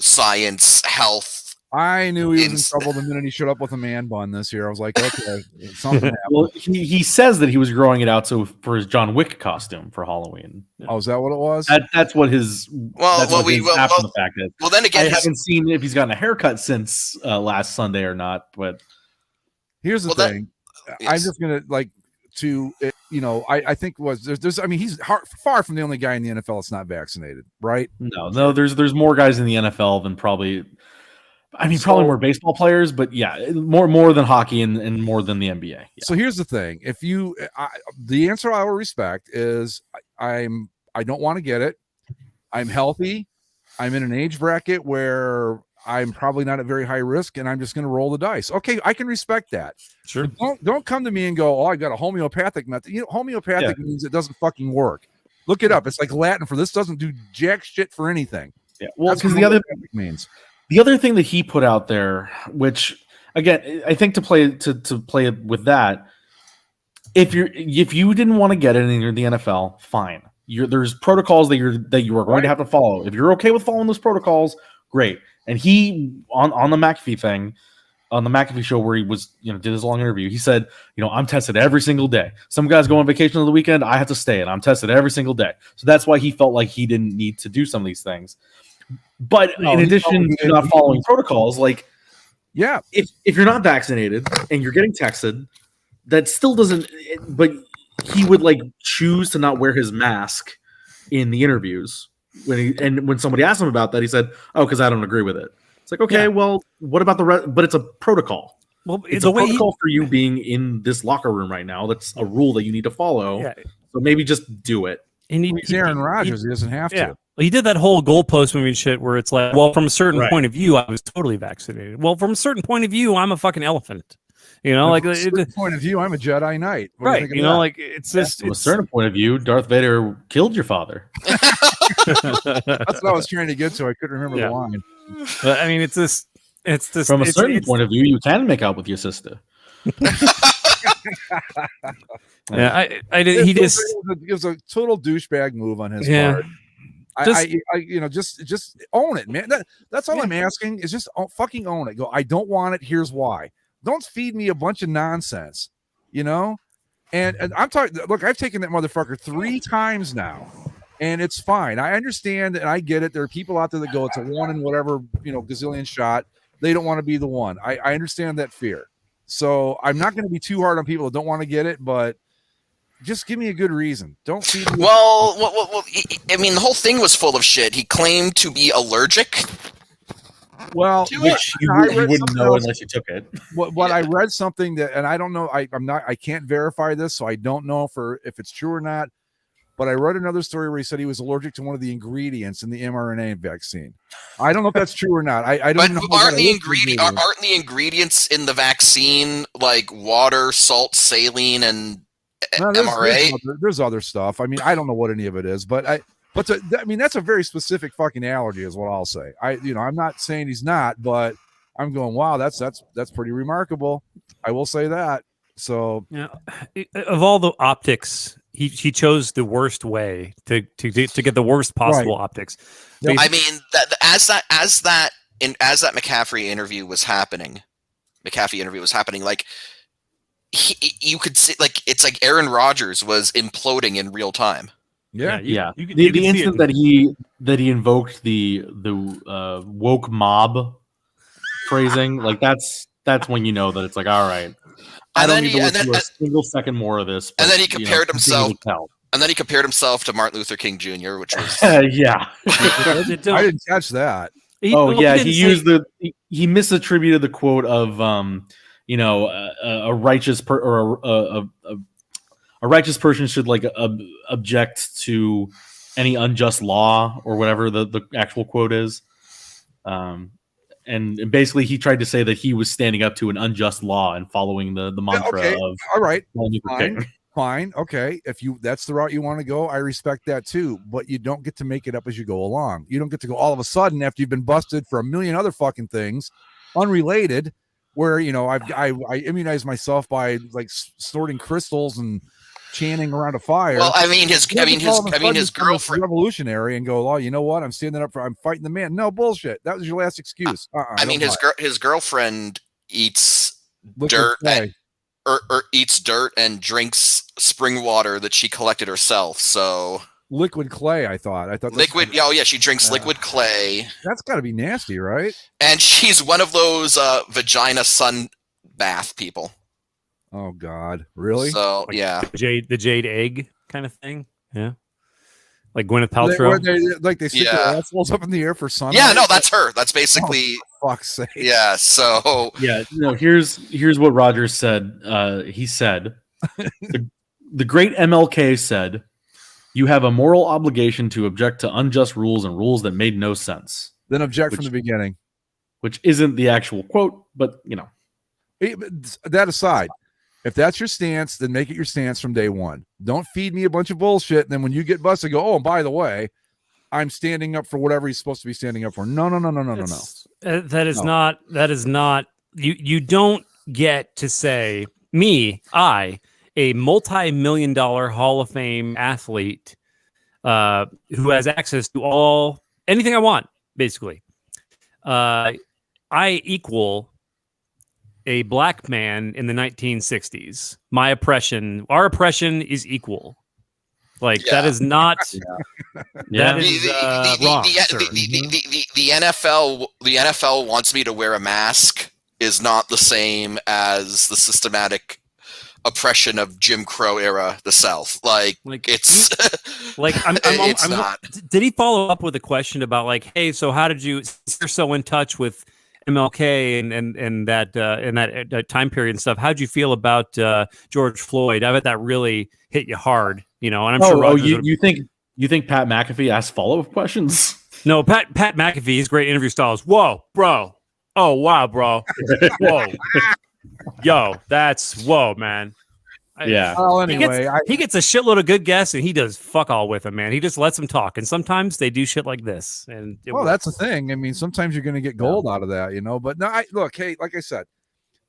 science health. I knew he was in trouble the minute he showed up with a man bun this year. I was like, okay, something happened. Well, he says that he was growing it out for his John Wick costume for Halloween. Oh, is that what it was? That's what his the fact is. Well, then again, I haven't seen if he's gotten a haircut since last Sunday or not. But here's the thing: I'm just gonna I think there's I mean, he's far from the only guy in the NFL that's not vaccinated, right? No, there's more guys in the NFL than probably. I mean, probably more baseball players, but yeah, more than hockey and more than the NBA. Yeah. So here's the thing: the answer I will respect is I don't want to get it. I'm healthy. I'm in an age bracket where I'm probably not at very high risk, and I'm just going to roll the dice. Okay, I can respect that. Sure. Don't come to me and go, "Oh, I got a homeopathic method." You know, homeopathic means it doesn't fucking work. Look it up. It's like Latin for this doesn't do jack shit for anything. Yeah. Well, because the other means. The other thing that he put out there, which again, I think to play with that, if you didn't want to get it and you're in the NFL, fine. There's protocols that you are going to have to follow. If you're okay with following those protocols, great. And he on the McAfee thing, on the McAfee show where he was, did his long interview, he said, I'm tested every single day. Some guys go on vacation on the weekend, I have to stay, and I'm tested every single day. So that's why he felt like he didn't need to do some of these things. But in addition to not following protocols, like, yeah, if you're not vaccinated and you're getting texted, that still doesn't. But he would like choose to not wear his mask in the interviews when somebody asked him about that, he said, "Oh, because I don't agree with it." It's like, okay, well, what about the rest? But it's a protocol. Well, it's a protocol for you being in this locker room right now. That's a rule that you need to follow. Yeah. So maybe just do it. And He's Aaron Rodgers. He doesn't have yeah. to. He did that whole goalpost movie shit where it's like, well, from a certain Right. point of view, I was totally vaccinated. Well, from a certain point of view, I'm a fucking elephant. You know, like From a certain point of view, I'm a Jedi Knight. What do right. think of You know, that? like it's just From a it's, certain point of view, Darth Vader killed your father. That's what I was trying to get to. I couldn't remember Yeah. the line. but, I mean, it's just From a it's- certain it's- point of view, you can make out with your sister. Yeah, he just it was a total douchebag move on his Yeah. part. Just- Just own it, man. That's all I'm asking is just fucking own it. Go, I don't want it. Here's why. Don't feed me a bunch of nonsense, you know. And I'm talking. Look, I've taken that motherfucker 3 times now, and it's fine. I understand and I get it. There are people out there that go, it's a 1 in whatever gazillion shot. They don't want to be the one. I understand that fear. So I'm not going to be too hard on people that don't want to get it, but just give me a good reason. Don't feed me. Well, I mean, the whole thing was full of shit. He claimed to be allergic. Well, Which you I read wouldn't something know else. unless you took it. What I read something that, and I don't know, I can't verify this, so I don't know if it's true or not. But I read another story where he said he was allergic to one of the ingredients in the mRNA vaccine. I don't know if that's true or not. I don't But know. aren't the ingredients in the vaccine like water, salt, saline, and No, MRA? there's other stuff. I mean, I don't know what any of it is, but I mean, that's a very specific fucking allergy, is what I'll say. I'm not saying he's not, but I'm going, wow, that's pretty remarkable. I will say that. So, yeah, of all the optics, he chose the worst way to get the worst possible optics. I mean, as that McCaffrey interview was happening, like you could see, like it's like Aaron Rodgers was imploding in real time. yeah, You could The see instant it. that he invoked the woke mob phrasing, like that's when you know that it's like, all right, I And don't then need he- to and listen then- to a single second more of this. and then he but, compared continue himself- to tell. And then he compared himself to Martin Luther King Jr., which was Yeah. I didn't catch that. Oh yeah, didn't he say- used he misattributed the quote of a righteous a righteous person should like object to any unjust law or whatever the actual quote is. And basically he tried to say that he was standing up to an unjust law and following the mantra Okay. of All right. Martin Luther King. Fine. Okay. If that's the route you want to go, I respect that too. But you don't get to make it up as you go along. You don't get to go all of a sudden after you've been busted for a million other fucking things, unrelated. Where I immunized myself by like snorting crystals and chanting around a fire. well. I mean, his girlfriend. Revolutionary and go, oh, you know what? I'm fighting the man. No bullshit. That was your last excuse. I mean, his girlfriend eats Liquid dirt clay. or eats dirt and drinks spring water that she collected herself. So Liquid clay. I thought that's liquid. Oh yeah, she drinks liquid clay, That's got to be nasty, right? and she's one of those vagina sun bath people. Oh God, really? So yeah, the jade egg kind of thing. Yeah, like Gwyneth Where Paltrow. they stick Yeah. their assholes up in the air for sunlight. yeah. No, that's her. That's basically Fuck's sake. yeah. So Yeah, here's what Rogers said. He said, the great MLK said, "You have a moral obligation to object to unjust rules and rules that made no sense." Then object from Which- the beginning. Which isn't the actual quote, but That aside, if that's your stance, then make it your stance from day one. Don't feed me a bunch of bullshit. And then when you get busted, go, oh, and by the way, I'm standing up for whatever he's supposed to be standing up for. No. That is not. You don't get to say I, a multi-million-dollar Hall of Fame athlete, who has access to anything I want, basically. I equal a black man in the 1960s. Our oppression is equal. Like that is not. That is wrong, sir. The NFL wants me to wear a mask is not the same as the systematic oppression of Jim Crow era the South. Like it's like I'm it's I'm not. Did he follow up with a question about like, hey, so how did you? Since you're so in touch with MLK and that time period and stuff, how'd you feel about George Floyd? I bet that really hit you hard, And I'm sure. you think You think Pat McAfee asked follow-up questions? No, Pat McAfee's great interview style is, whoa, bro. Oh, wow, bro. Whoa. Yo, whoa, man. Yeah. Well, anyway, he gets a shitload of good guests, and he does fuck all with them, man. He just lets them talk, and sometimes they do shit like this. And that's the thing. I mean, sometimes you're going to get gold out of that, But no, look, hey, like I said,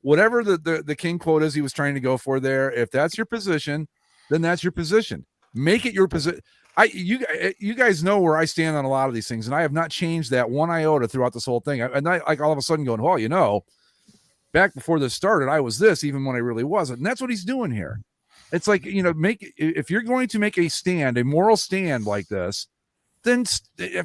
whatever the king quote is he was trying to go for there, if that's your position, then that's your position. Make it your position. You guys know where I stand on a lot of these things, and I have not changed that one iota throughout this whole thing. And I like all of a sudden going, well, back before this started, I was this, even when I really wasn't. And that's what he's doing here. It's like, if you're going to make a moral stand like this, then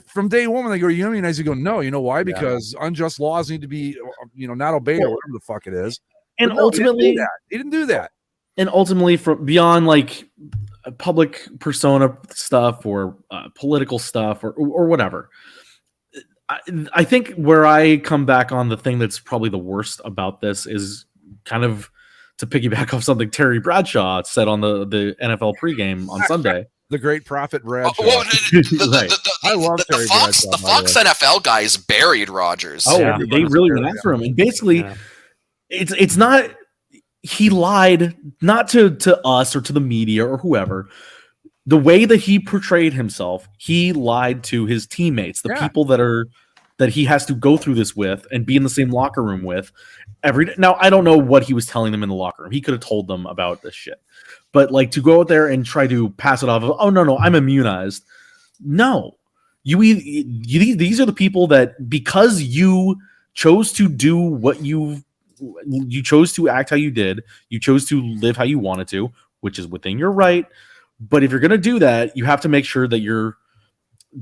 from day one, when they go unionize, you go, no, you know why? Because unjust laws need to be, not obeyed or whatever the fuck it is. And ultimately, he didn't do that. And ultimately, from beyond like public persona stuff or political stuff or whatever, I think where I come back on the thing that's probably the worst about this is kind of to piggyback off something Terry Bradshaw said on the NFL pregame on Sunday. The great prophet Bradshaw. I love Terry Bradshaw. The Fox NFL guys buried Rodgers. Oh, yeah, they really went after him. And basically, it's not, he lied, not to us or to the media or whoever. The way that he portrayed himself, he lied to his teammates, the people that he has to go through this with and be in the same locker room with every day. Now, I don't know what he was telling them in the locker room. He could have told them about this shit. But like to go out there and try to pass it off of, oh, no, I'm immunized. No. These are the people that, because you chose to do what you chose to act how you did, you chose to live how you wanted to, which is within your right. But if you're going to do that, you have to make sure that you're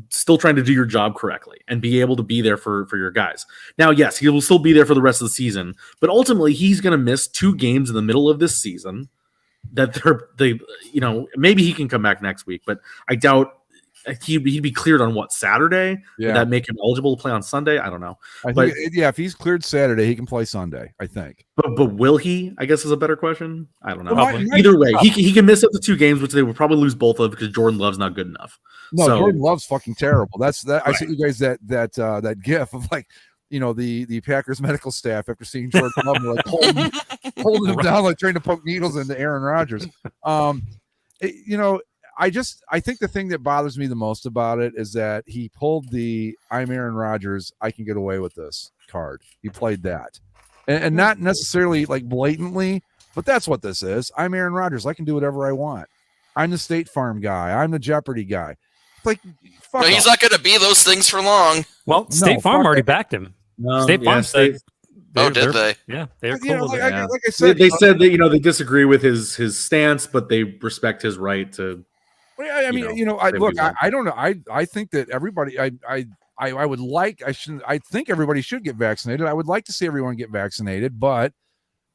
still trying to do your job correctly and be able to be there for your guys. Now, yes, he will still be there for the rest of the season, but ultimately he's going to miss 2 games in the middle of this season that maybe he can come back next week, but I doubt he'd be cleared on Saturday. Yeah. Would that make him eligible to play on Sunday? I don't know. If he's cleared Saturday, he can play Sunday, I think. But will he? I guess is a better question. I don't know. Either way, he can miss up to 2 games, which they will probably lose both of because Jordan Love's not good enough. No, Jordan Love's fucking terrible. That's that. Right. I sent you guys that gif of like, the Packers medical staff after seeing Jordan Love like holding him down, like trying to poke needles into Aaron Rodgers. I think the thing that bothers me the most about it is that he pulled the "I'm Aaron Rodgers, I can get away with this" card. He played that, and not necessarily like blatantly, but that's what this is. I'm Aaron Rodgers. I can do whatever I want. I'm the State Farm guy. I'm the Jeopardy guy. Like, fuck he's not going to be those things for long. Well, State Farm already backed him. State Farm said. Did they? Yeah, they're cool. Like I said, they said that they disagree with his stance, but they respect his right to. I don't know. I think that everybody. I think everybody should get vaccinated. I would like to see everyone get vaccinated, but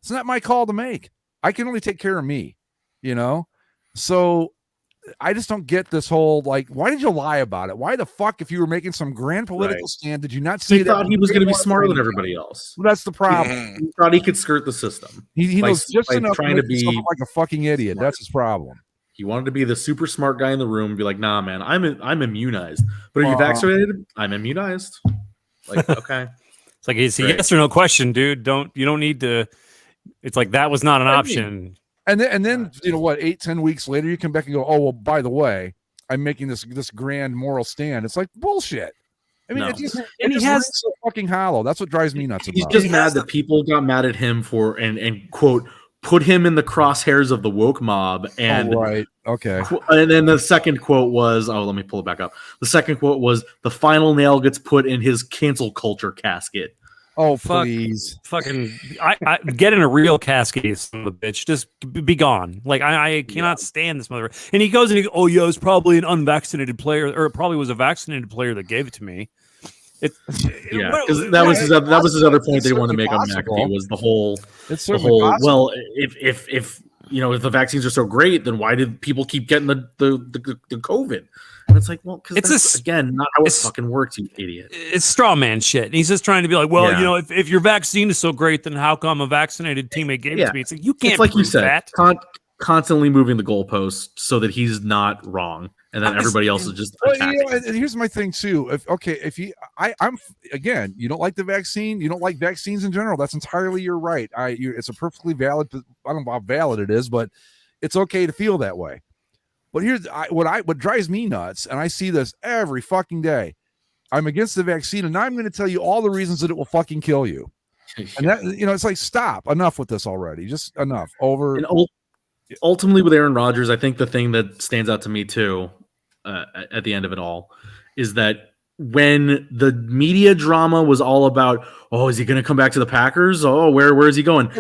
it's not my call to make. I can only take care of me. So I just don't get this whole, like, why did you lie about it? Why the fuck, if you were making some grand political stand, did you not say he thought he was going to be smarter than everybody else? Well, that's the problem. He thought he could skirt the system. He knows just enough trying to be like a fucking idiot. That's his problem. He wanted to be the super smart guy in the room and be like, nah, man, I'm immunized. But are you vaccinated? I'm immunized. Like, okay. It's like, it's a yes or no question, dude. You don't need to. It's like, that was not an option. And then 8-10 weeks later, you come back and go, oh, well, by the way, I'm making this grand moral stand. It's like bullshit. I mean, he has so fucking hollow. That's what drives me nuts. He's just mad that people got mad at him for and quote put him in the crosshairs of the woke mob. And right, okay. And then the second quote was, let me pull it back up. The second quote was, the final nail gets put in his cancel culture casket. Oh, please. Fucking I get in a real casket, you son of a bitch. Just be gone. Like, I cannot stand this mother. And he goes and oh, yeah, it was probably an unvaccinated player, or it probably was a vaccinated player that gave it to me. Because that was his other point they wanted to make on McAfee was the whole well, if the vaccines are so great, then why did people keep getting the COVID? And it's like, well, because that's again not how it fucking works, you idiot. It's straw man shit. And he's just trying to be like, well, if your vaccine is so great, then how come a vaccinated teammate gave it to me? It's like, you can't. It's like you said, constantly moving the goalposts so that he's not wrong, and then everybody else is just attacking. And here's my thing too. If I'm again, you don't like the vaccine, you don't like vaccines in general. That's entirely your right. It's a perfectly valid. I don't know how valid it is, but it's okay to feel that way. But here's what drives me nuts, and I see this every fucking day. I'm against the vaccine, and now I'm going to tell you all the reasons that it will fucking kill you. And that, it's like, stop, enough with this already. Just enough. Over. And ultimately, with Aaron Rodgers, I think the thing that stands out to me too, at the end of it all, is that when the media drama was all about, oh, is he going to come back to the Packers? Oh, where is he going?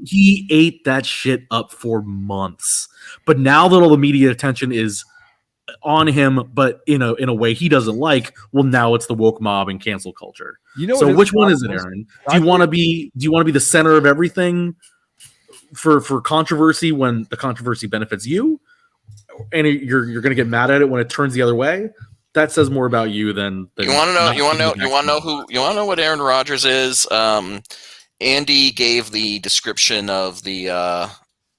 He ate that shit up for months. But now that all the media attention is on him, but in a way he doesn't like, well, now it's the woke mob and cancel culture. So which one is it, Aaron? Do you want to be the center of everything for controversy when the controversy benefits you, and you're going to get mad at it when it turns the other way? That says more about you than you want to know what Aaron Rodgers is. Andy gave the description of the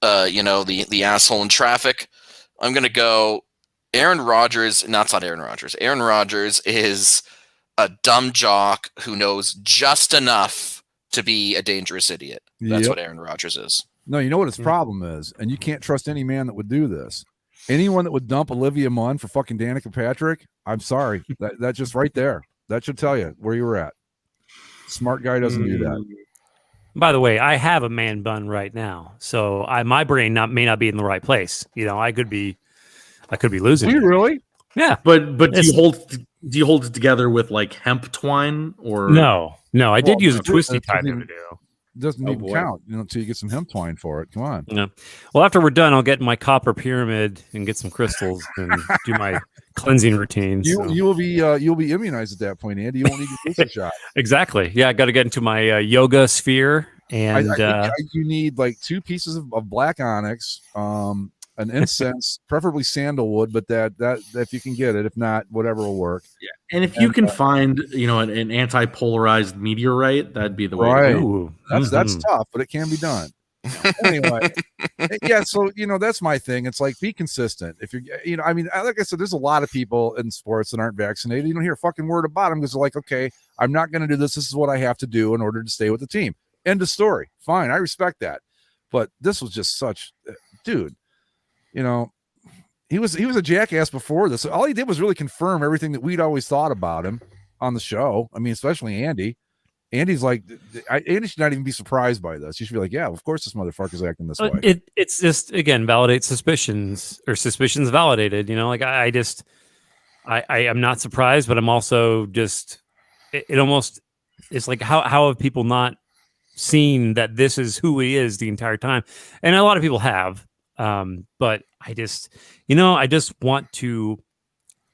asshole in traffic. I'm going to go Aaron Rodgers. No, it's not Aaron Rodgers. Aaron Rodgers is a dumb jock who knows just enough to be a dangerous idiot. That's what Aaron Rodgers is. No, you know what his problem is, and you can't trust any man that would do this. Anyone that would dump Olivia Munn for fucking Danica Patrick, I'm sorry. That just right there. That should tell you where you were at. Smart guy doesn't do that. By the way, I have a man bun right now, so my brain may not be in the right place. I could be losing. Do you really? Yeah, but do you hold it together with like hemp twine or no? I did use a twisty tie the other day. Doesn't even count, until you get some hemp twine for it. Come on. Yeah. Well, after we're done, I'll get my copper pyramid and get some crystals and do my cleansing routine. You'll be immunized at that point, Andy. You won't need to take a shot. Exactly. Yeah, I got to get into my yoga sphere, and I think you need like 2 pieces of black onyx, an incense, preferably sandalwood, but that if you can get it, if not, whatever will work. Yeah. And if you can find, an anti-polarized meteorite, that'd be the way to go. That's tough, but it can be done. Anyway, yeah. So that's my thing. It's like, be consistent. If you're, like I said, there's a lot of people in sports that aren't vaccinated. You don't hear a fucking word about them because they're like, okay, I'm not going to do this. This is what I have to do in order to stay with the team. End of story. Fine, I respect that. But this was just such, dude. He was a jackass before this. All he did was really confirm everything that we'd always thought about him on the show. I mean, especially Andy. Andy's like, Andy should not even be surprised by this. You should be like, yeah, of course this motherfucker's acting this way. It's just, again, validates suspicions, or suspicions validated. I'm not surprised, but I'm also just, it's like, how have people not seen that this is who he is the entire time? And a lot of people have. But I just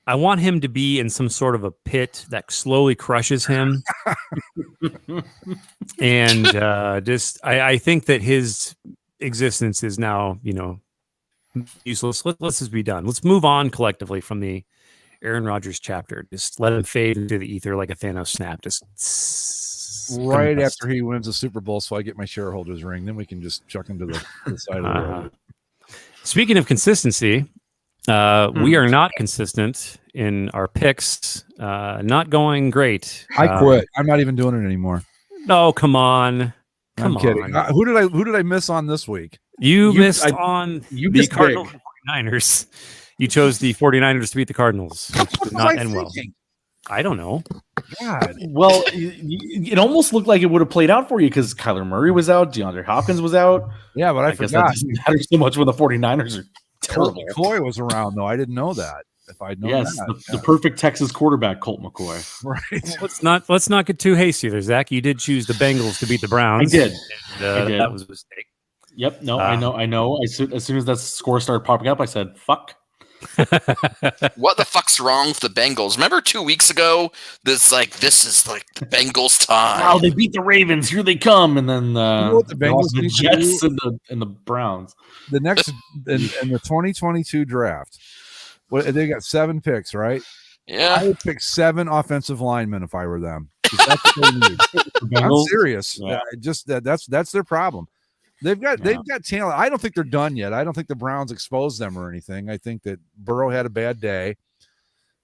I want him to be in some sort of a pit that slowly crushes him. And I think that his existence is now, useless. Let's just be done. Let's move on collectively from the Aaron Rodgers chapter. Just let him fade into the ether like a Thanos snap. Just right after he wins the Super Bowl, so I get my shareholders ring. Then we can just chuck him to the side of the road. Speaking of consistency, we are not consistent in our picks. Not going great. I quit. I'm not even doing it anymore. No, come on. I'm kidding. Who did I miss on this week? You missed the Cardinals and 49ers. You chose the 49ers to beat the Cardinals. Which did not end well. I don't know. God. Well, it almost looked like it would have played out for you because Kyler Murray was out, DeAndre Hopkins was out. Yeah, but I guess forgot. that doesn't matter so much when the 49ers are terrible. Colt McCoy was around, though. I didn't know that. If I'd known that. The perfect Texas quarterback, Colt McCoy. Right. Well, let's not get too hasty there, Zach. You did choose the Bengals to beat the Browns. I did. And, that was a mistake. Yep. No, I know. As soon as that score started popping up, I said, fuck. What the fuck's wrong with the Bengals? Remember 2 weeks ago? This is like the Bengals time. Wow, they beat the Ravens. Here they come, and then the Jets and the Browns. The next in the 2022 draft, they got 7 picks, right? Yeah, I would pick 7 offensive linemen if I were them. That's what they need. I'm serious. Yeah. Just that's their problem. They've got talent. I don't think they're done yet. I don't think the Browns exposed them or anything. I think that Burrow had a bad day,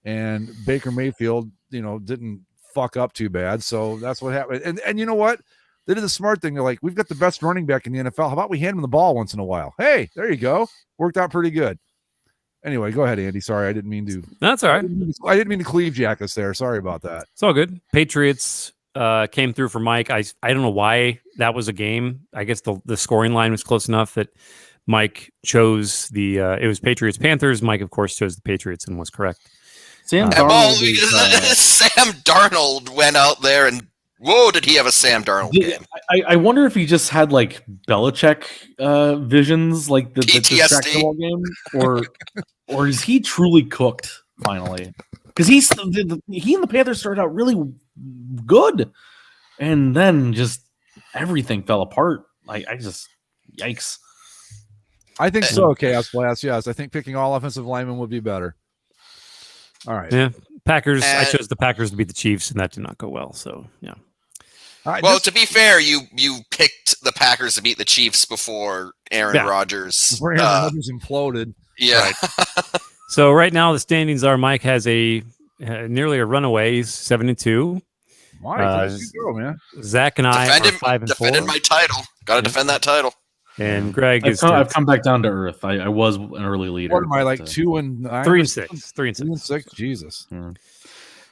and Baker Mayfield, didn't fuck up too bad. So that's what happened. And you know what? They did the smart thing. They're like, we've got the best running back in the NFL. How about we hand him the ball once in a while? Hey, there you go. Worked out pretty good. Anyway, go ahead, Andy. Sorry, I didn't mean to. That's all right. I didn't mean to cleave jack us there. Sorry about that. It's all good. Patriots came through for Mike. I don't know why that was a game. I guess the scoring line was close enough that Mike chose it was Patriots Panthers. Mike, of course, chose the Patriots and was correct. Sam Darnold went out there and whoa, did he have a Sam Darnold game? I wonder if he just had like Belichick visions, like the distractible game, or is he truly cooked finally? Because he and the Panthers started out really good, and then just everything fell apart. I just yikes. I think so, Chaos Blast. Yes, I think picking all offensive linemen would be better. All right. Yeah, Packers. I chose the Packers to beat the Chiefs, and that did not go well. So yeah. Well, to be fair, you picked the Packers to beat the Chiefs before Aaron Rodgers. Before Aaron Rodgers imploded. Yeah. Right. So right now the standings are: Mike has nearly a runaway. He's 7-2. Why? You go, man. Zach and I are 5-4. Defended my title. Got to defend that title. And Greg I've come back down to earth. I was an early leader. What am I like 2-9? 3-6. 3-6. Jesus. Yeah.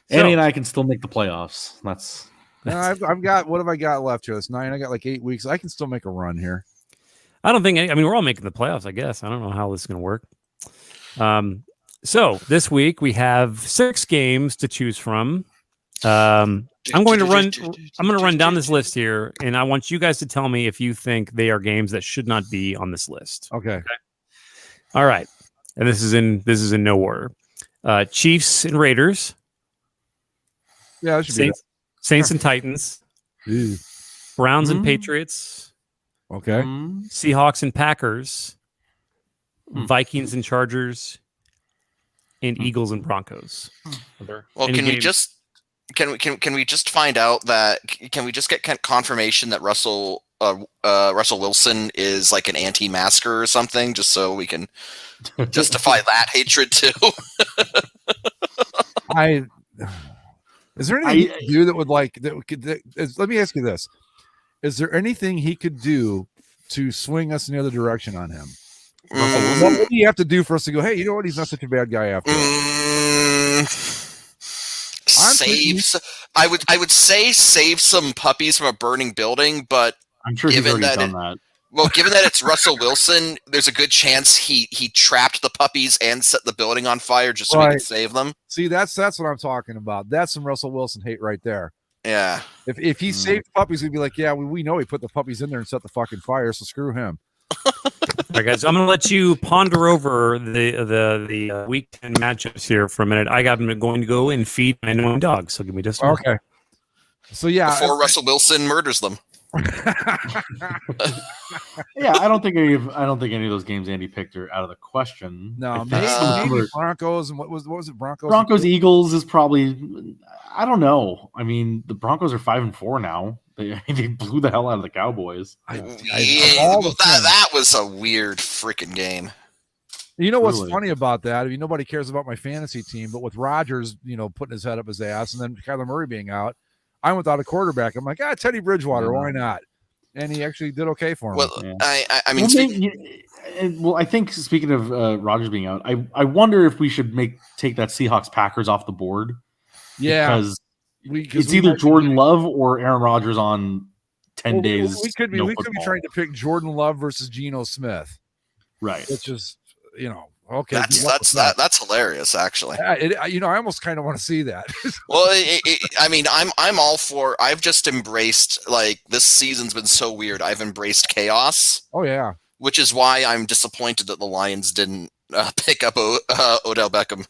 Andy and I can still make the playoffs. That's I've got, what have I got left here? That's 9. I got like 8 weeks. I can still make a run here. I don't think. I mean, we're all making the playoffs. I guess. I don't know how this is going to work. So this week we have 6 games to choose from. I'm going to run down this list here, and I want you guys to tell me if you think they are games that should not be on this list. Okay. All right. And this is in no order. Chiefs and Raiders. Yeah, that should be Saints and Titans. Browns and Patriots. Okay. Seahawks and Packers. Vikings and Chargers. And Eagles and Broncos. Well, can we just find out that can we just get confirmation that Russell Wilson is like an anti-masker or something, just so we can justify that hatred too? Is there anything he could do that would let me ask you this. Is there anything he could do to swing us in the other direction on him? What would he have to do for us to go, hey, you know what? He's not such a bad guy after all. I would say save some puppies from a burning building, but I'm sure he's already done that. Well, given that it's Russell Wilson, there's a good chance he trapped the puppies and set the building on fire just so he could save them. See, that's what I'm talking about. That's some Russell Wilson hate right there. Yeah. If he saved puppies, he'd be like, yeah, we know he put the puppies in there and set the fucking fire, so screw him. All right, guys, I'm going to let you ponder over the week 10 matchups here for a minute. I'm going to go and feed my annoying dog, so give me just a minute. Okay. So, yeah. Before Russell Wilson murders them. Yeah, I don't think any of those games Andy picked are out of the question. No, maybe Broncos and what was it? Broncos Eagles is probably, I don't know. I mean, the Broncos are 5-4 now. They blew the hell out of the Cowboys. That was a weird freaking game. You know what's funny about that? I mean, nobody cares about my fantasy team, but with Rodgers, putting his head up his ass, and then Kyler Murray being out, I went without a quarterback. I'm like, Teddy Bridgewater, why not? And he actually did okay for him. Well, yeah. I mean, I think speaking of Rodgers being out, I wonder if we should take that Seahawks Packers off the board. Yeah, because it's either Jordan Love or Aaron Rodgers on 10 days. We could be trying to pick Jordan Love versus Geno Smith, right? Which is okay. That's hilarious, actually. I almost kind of want to see that. Well, I mean, I'm all for. I've just embraced this season's been so weird. I've embraced chaos. Oh yeah, which is why I'm disappointed that the Lions didn't pick up Odell Beckham.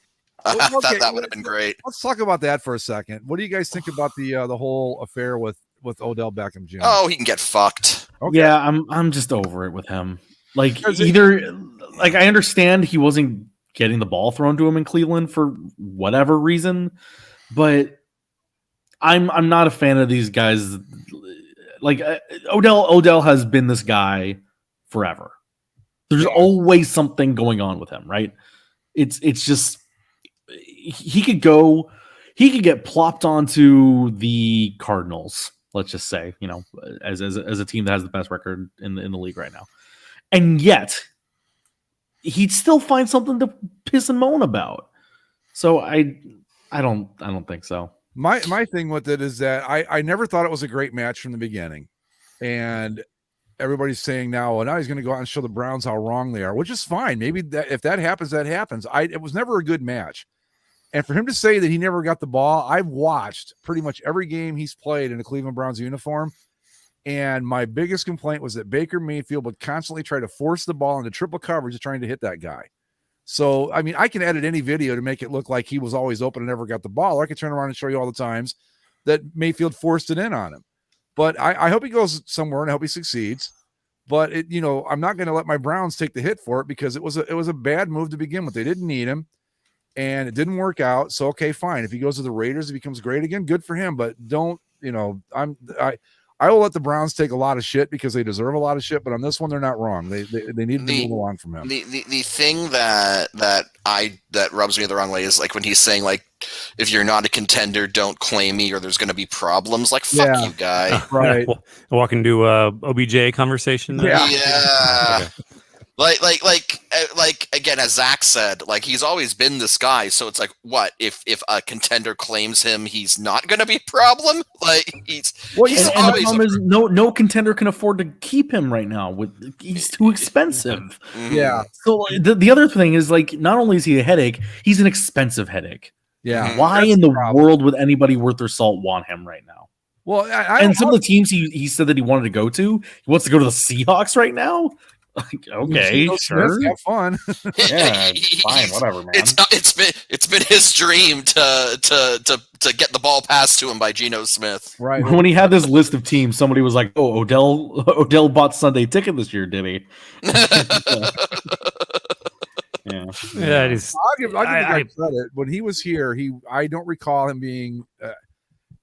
That would have been great. Let's talk about that for a second. What do you guys think about the whole affair with Odell Beckham Jr.? Oh, he can get fucked. Okay. Yeah, I'm just over it with him. I understand he wasn't getting the ball thrown to him in Cleveland for whatever reason, but I'm not a fan of these guys. Odell has been this guy forever. There's always something going on with him, right? It's just he could get plopped onto the Cardinals, let's just say, as a team that has the best record in the league right now. And yet he'd still find something to piss and moan about. So I don't think so. My thing with it is that I never thought it was a great match from the beginning. And everybody's saying now, well, now he's going to go out and show the Browns how wrong they are, which is fine. Maybe if that happens, that happens. It was never a good match. And for him to say that he never got the ball, I've watched pretty much every game he's played in a Cleveland Browns uniform. And my biggest complaint was that Baker Mayfield would constantly try to force the ball into triple coverage trying to hit that guy. So, I mean, I can edit any video to make it look like he was always open and never got the ball. Or I can turn around and show you all the times that Mayfield forced it in on him. But I hope he goes somewhere and I hope he succeeds. But I'm not going to let my Browns take the hit for it because it was a bad move to begin with. They didn't need him, and it didn't work out. So okay, fine. If he goes to the Raiders, it becomes great again. Good for him. But don't I will let the Browns take a lot of shit because they deserve a lot of shit. But on this one, they're not wrong. They need to move along from him. The thing that rubs me the wrong way is like when he's saying like, if you're not a contender, don't claim me or there's going to be problems. Like, fuck you, guy. Right. Walk into a OBJ conversation. There. Yeah. Okay. Like again, as Zach said, like he's always been this guy. So it's like, what if a contender claims him, he's not going to be a problem? Like he's and the problem is no contender can afford to keep him right now. He's too expensive. Yeah. So the other thing is like, not only is he a headache, he's an expensive headache. Yeah. Why in the world would anybody worth their salt want him right now? Well, and some of the teams he said that he wanted to go to, he wants to go to the Seahawks right now. Like, okay, sure, have fun. Yeah, fine, whatever, man. It's been his dream to get the ball passed to him by Geno Smith. Right. When he had this list of teams, somebody was like, "Oh, Odell bought Sunday Ticket this year, did he?" Yeah, it is. I'll give the guy credit. When he was here, I don't recall him being.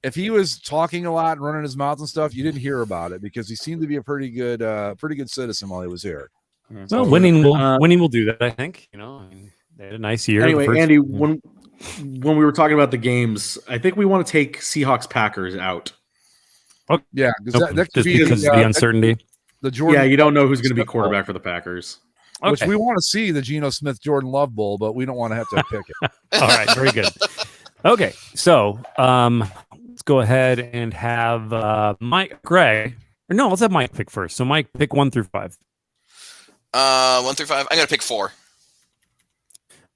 If he was talking a lot and running his mouth and stuff, you didn't hear about it because he seemed to be a pretty good citizen while he was here. So winning will do that. I think they had a nice year. Anyway, Andy, when we were talking about the games, I think we want to take Seahawks Packers out. Oh, yeah, that could be because of the uncertainty. You don't know who's going to be quarterback for the Packers. Okay. Which we want to see the Geno Smith Jordan Love Bowl, but we don't want to have to pick it. All right, very good. Okay, so let's go ahead and have Greg. Or no, let's have Mike pick first. So Mike, pick 1 through 5. 1 through 5. I'm gonna pick 4.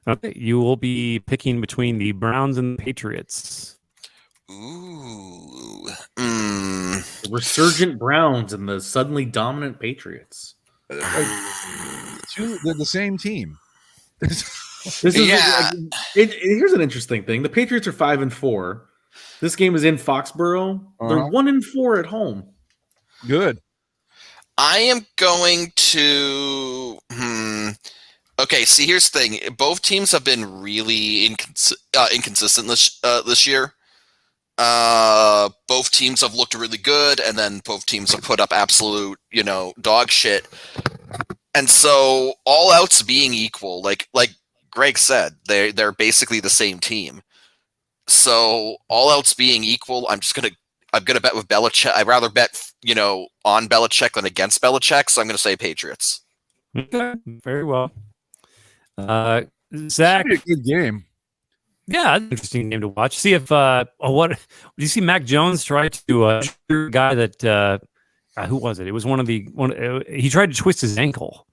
Okay, you will be picking between the Browns and the Patriots. Ooh. The resurgent Browns and the suddenly dominant Patriots. They're the same team. This is here's an interesting thing. The Patriots are 5-4. This game is in Foxborough. They're 1-4 at home. Good. I am going to. Okay, see, here's the thing. Both teams have been really inconsistent this year. Both teams have looked really good, and then both teams have put up absolute, dog shit. And so, all outs being equal, like Greg said, they're basically the same team. So, all outs being equal, I'm gonna bet with Belichick. I'd rather bet, on Belichick than against Belichick. So I'm gonna say Patriots. Okay, very well. Zach, be a good game. Yeah, interesting game to watch. See if what did you see? Mac Jones try to guy that who was it? It was he tried to twist his ankle.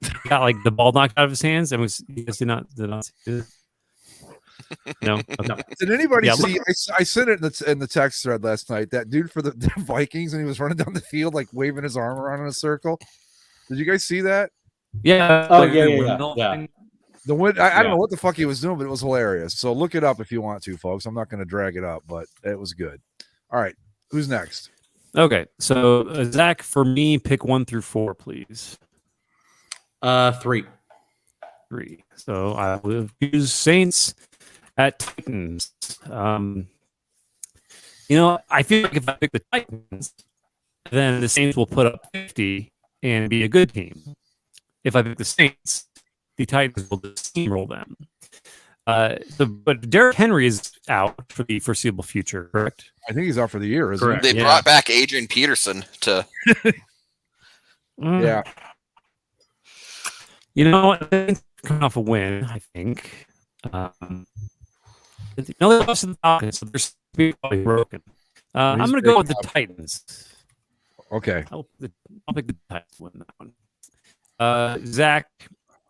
He got like the ball knocked out of his hands and did not see it. No. Did anybody see? I sent it in the text thread last night. That dude for the Vikings, and he was running down the field like waving his arm around in a circle. Did you guys see that? Yeah. Oh yeah. The wind. I don't know what the fuck he was doing, but it was hilarious. So look it up if you want to, folks. I'm not going to drag it up, but it was good. All right, who's next? Okay, so Zach, for me, pick 1 through 4, please. 3. 3. So I will use Saints at Titans. I feel like if I pick the Titans, then the Saints will put up 50, and be a good team. If I pick the Saints, the Titans will just steamroll them. But Derrick Henry is out for the foreseeable future, correct? I think he's out for the year, isn't Correct. he? They brought back Adrian Peterson to. Yeah. You know, coming off a win, I think. They lost to the Falcons, so they're probably broken. I'm going to go with the Titans. Okay. I'll pick the Titans to win that one. Zach,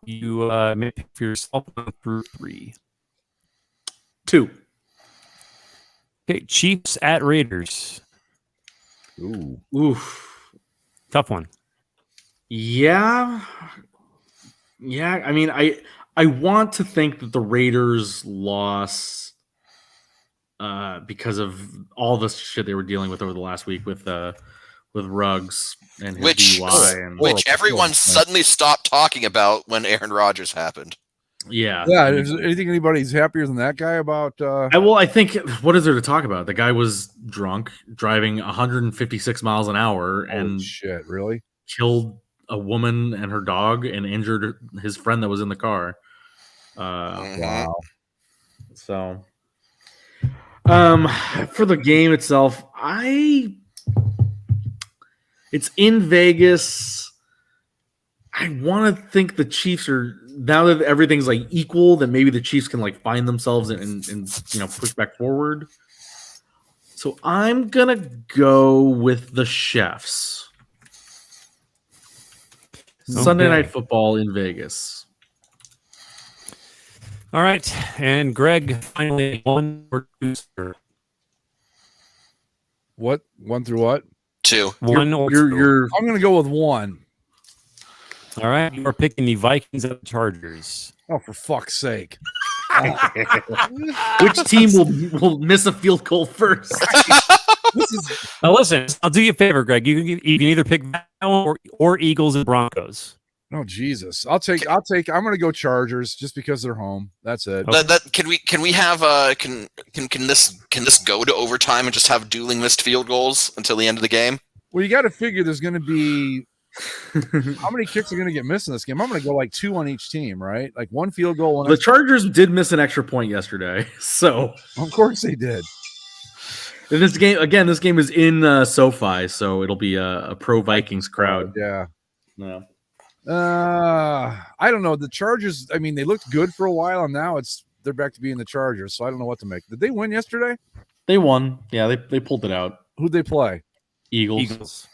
you may pick for yourself 1 through 3. 2. Okay, Chiefs at Raiders. Ooh. Oof. Tough one. Yeah. I mean, I want to think that the Raiders lost because of all the shit they were dealing with over the last week with Ruggs and his DUI and which everyone suddenly stopped talking about when Aaron Rodgers happened. Yeah. Is there anything anybody's happier than that guy about? I think, what is there to talk about? The guy was drunk, driving 156 miles an hour, and shit, really killed a woman and her dog and injured his friend that was in the car. Wow. So, for the game itself, it's in Vegas. I want to think the Chiefs are, now that everything's like equal, that maybe the Chiefs can like find themselves and push back forward. So I'm gonna go with the Chefs. Sunday Night Football in Vegas. All right, and Greg, finally 1 or 2, sir. What? 1 through what? 2. 1 or 2. I'm going to go with 1. All right, you are picking the Vikings at the Chargers. Oh, for fuck's sake! Which team will miss a field goal first? Now listen, I'll do you a favor, Greg. You can either pick that one or Eagles and Broncos. Oh Jesus! I'm going to go Chargers just because they're home. That's it. Can we have can this go to overtime and just have dueling missed field goals until the end of the game? Well, you got to figure there's going to be how many kicks are going to get missed in this game. I'm going to go like 2 on each team, right? Like 1 field goal. The Chargers did miss an extra point yesterday, so of course they did. And this game is in SoFi, so it'll be a pro Vikings crowd. Yeah. No. I don't know. The Chargers, I mean, they looked good for a while, and now they're back to being the Chargers, so I don't know what to make. Did they win yesterday? They won. Yeah, they pulled it out. Who'd they play? Eagles.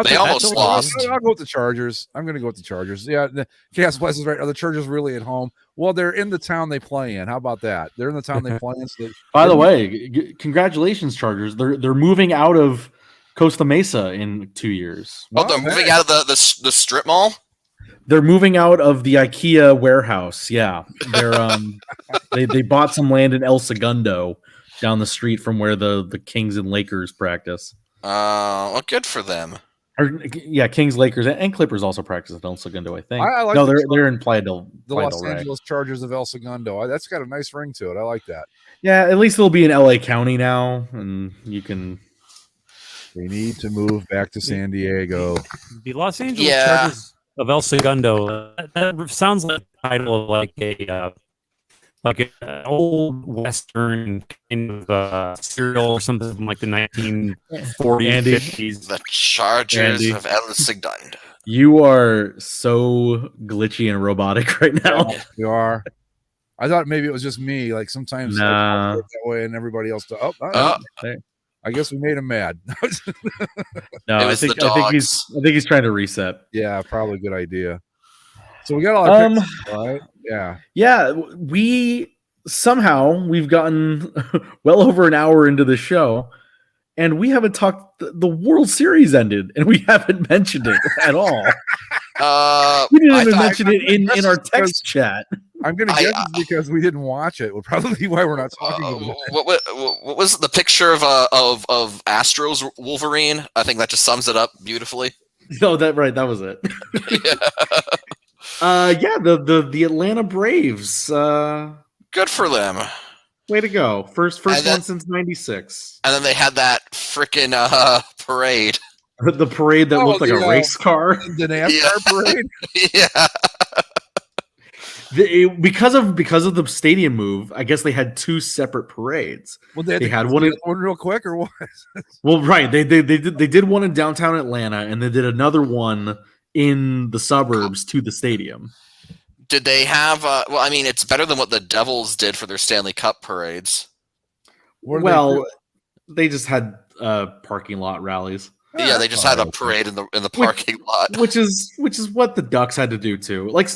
They almost lost. I'll go with the Chargers. I'm going to go with the Chargers. Yeah, the Chaos Blast is right. Are the Chargers really at home? Well, they're in the town they play in. How about that? They're in the town they play in. So By the way, congratulations, Chargers. They're moving out of Costa Mesa in 2 years. Oh, they're moving out of the strip mall? They're moving out of the IKEA warehouse. Yeah. They're they bought some land in El Segundo down the street from where the Kings and Lakers practice. Well, good for them. Kings, Lakers, and Clippers also practice at El Segundo, I think. I like they're in Playa del Los Rey. Angeles Chargers of El Segundo. That's got a nice ring to it. I like that. Yeah, at least it'll be in LA County now, and you can. They need to move back to San Diego. The Los Angeles Chargers of El Segundo. That sounds like the title of like an old Western kind of serial or something from like the 1940s, 50s. The Chargers of El Segundo. You are so glitchy and robotic right now. Yeah, you are. I thought maybe it was just me. Like sometimes I that way, and everybody else. I guess we made him mad. No, I think he's trying to reset. Yeah, probably a good idea. So we got all our picks, right? Yeah. We've gotten well over an hour into the show, and we haven't talked. The World Series ended, and we haven't mentioned it at all. We didn't even mention it in our text chat. I'm going to guess it's because we didn't watch it. Will probably be why we're not talking about it. What was the picture of Astros Wolverine? I think that just sums it up beautifully. No, that was it. The Atlanta Braves. Good for them. Way to go! First one since '96. And then they had that freaking parade. the parade that looked like a race car. The NASCAR parade. Yeah. Because of the stadium move, I guess they had two separate parades. Well, they had one real quick, or what? Well, right. They did one in downtown Atlanta, and they did another one in the suburbs to the stadium. Did they have? Well, I mean, it's better than what the Devils did for their Stanley Cup parades. Well, they just had parking lot rallies. Yeah, they just had a parade in the parking lot, which is what the Ducks had to do too. Like,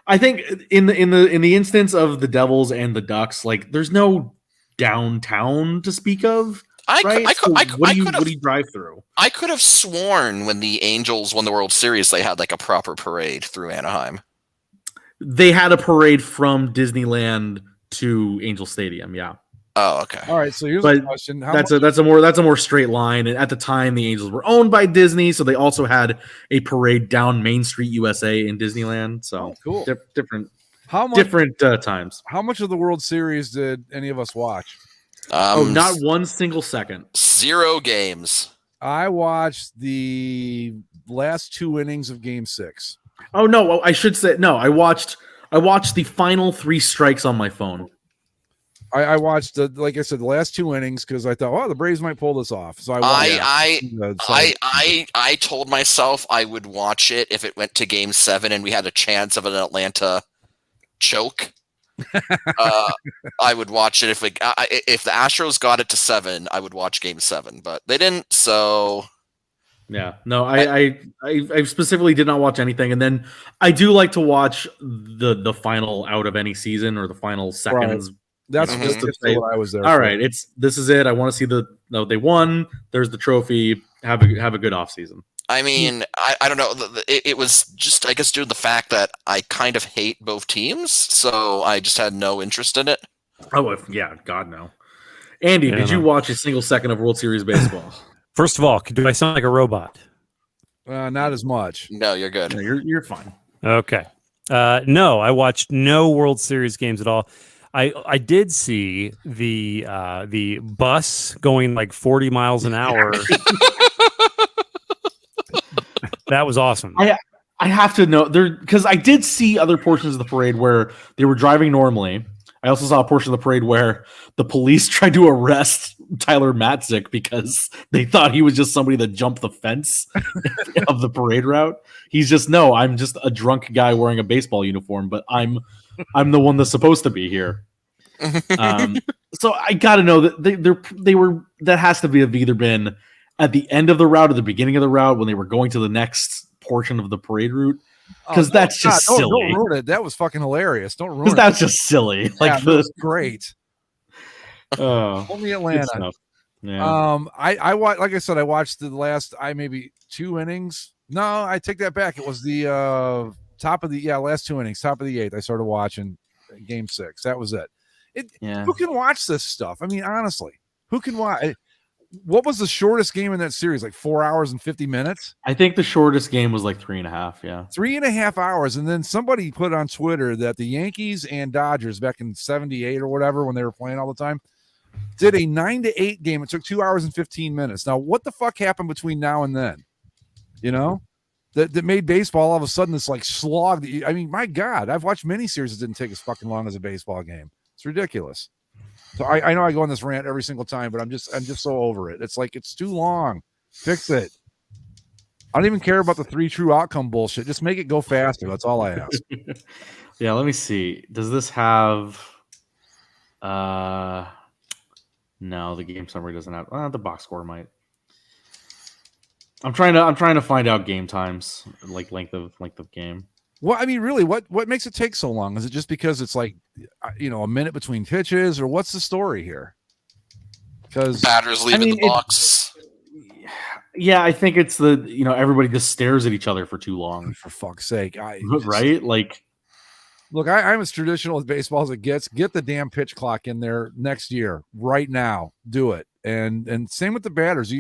I think in the instance of the Devils and the Ducks, like, there's no downtown to speak of. What do you drive through? I could have sworn when the Angels won the World Series, they had like a proper parade through Anaheim. They had a parade from Disneyland to Angel Stadium. Yeah. Oh, okay. All right. So here's the question: that's a more straight line. And at the time, the Angels were owned by Disney, so they also had a parade down Main Street, USA, in Disneyland. So cool. Different times. How much of the World Series did any of us watch? Not one single second. 0 games. I watched the last 2 innings of Game 6. Oh no, I should say no. I watched the final 3 strikes on my phone. I watched like I said, the last 2 innings because I thought, the Braves might pull this off. So I told myself I would watch it if it went to Game 7 and we had a chance of an Atlanta choke. I would watch it if the Astros got it to 7. I would watch Game 7, but they didn't. So yeah, no, I specifically did not watch anything, and then I do like to watch the final out of any season or the final seconds. Right. That's just to say what I was there. All right, this is it. I want to see they won. There's the trophy. Have a good off season. I mean, I don't know. It was just, I guess, due to the fact that I kind of hate both teams, so I just had no interest in it. Oh, yeah, God, no. Andy, did you watch a single second of World Series baseball? First of all, do I sound like a robot? Not as much. No, you're good. No, you're fine. Okay. No, I watched no World Series games at all. I did see the bus going like 40 miles an hour. That was awesome. I have to know there because I did see other portions of the parade where they were driving normally. I also saw a portion of the parade where the police tried to arrest Tyler Matzik because they thought he was just somebody that jumped the fence of the parade route. He's just I'm just a drunk guy wearing a baseball uniform, but I'm the one that's supposed to be here. So I got to know that they were. That has to have either been at the end of the route or the beginning of the route when they were going to the next portion of the parade route. Because that's just silly. Don't ruin it. That was fucking hilarious. Don't ruin it. Because that's just silly. Like, that was great. Only Atlanta. Yeah. I watched, like I said, I watched the last maybe 2 innings. No, I take that back. It was the last 2 innings, top of the 8th. I started watching Game 6. That was it. Who can watch this stuff? I mean, honestly, who can watch? What was the shortest game in that series? Like 4 hours and 50 minutes? I think the shortest game was like 3.5. Yeah. 3.5 hours. And then somebody put on Twitter that the Yankees and Dodgers back in 78 or whatever, when they were playing all the time, did a 9-8 game. It took 2 hours and 15 minutes. Now, what the fuck happened between now and then? You know, that made baseball all of a sudden this like slog. I mean, my God, I've watched many series that didn't take as fucking long as a baseball game. It's ridiculous. So I know I go on this rant every single time, but I'm just so over it. It's like, it's too long. Fix it. I don't even care about the 3 true outcome bullshit. Just make it go faster. That's all I ask. Yeah, let me see. Does this have no, the game summary doesn't have the box score might. I'm trying to find out game times, like length of game. Well, I mean, really, what makes it take so long? Is it just because it's like, a minute between pitches, or what's the story here? Because batters leaving the box. Yeah, I think it's everybody just stares at each other for too long. For fuck's sake, right? Like, look, I'm as traditional with baseball as it gets. Get the damn pitch clock in there next year, right now. Do it, and same with the batters.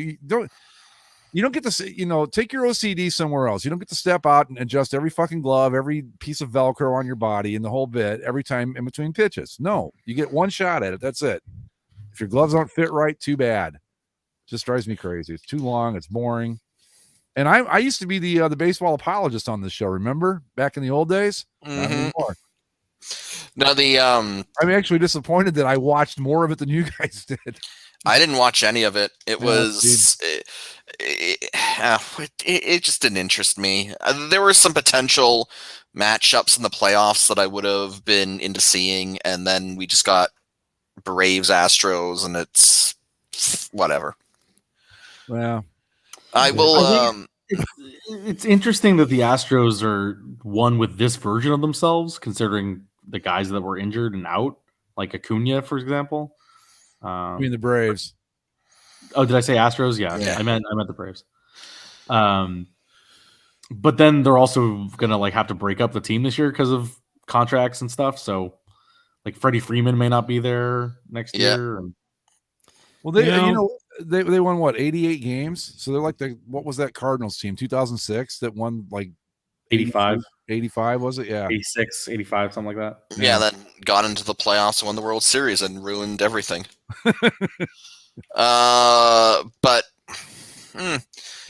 You don't get to say, take your OCD somewhere else. You don't get to step out and adjust every fucking glove, every piece of Velcro on your body and the whole bit every time in between pitches. No, you get one shot at it. That's it. If your gloves don't fit right, too bad. Just drives me crazy. It's too long. It's boring. And I used to be the baseball apologist on this show. Remember back in the old days? Not anymore. No, I'm actually disappointed that I watched more of it than you guys did. I didn't watch any of it. It Yeah, was it just didn't interest me. There were some potential matchups in the playoffs that I would have been into seeing, and then we just got Braves Astros, and it's whatever. Well, I will. It's interesting that the Astros are one with this version of themselves, considering the guys that were injured and out, like Acuna, for example. I mean the Braves. Oh, did I say Astros? Yeah. I meant the Braves. But then they're also gonna like have to break up the team this year because of contracts and stuff. So, like Freddie Freeman may not be there next year. And, well, they won what 88 games. So they're like what was that Cardinals team 2006 that won like 85 was it? Yeah, 86, 85, something like that. Yeah, then got into the playoffs and won the World Series and ruined everything. But I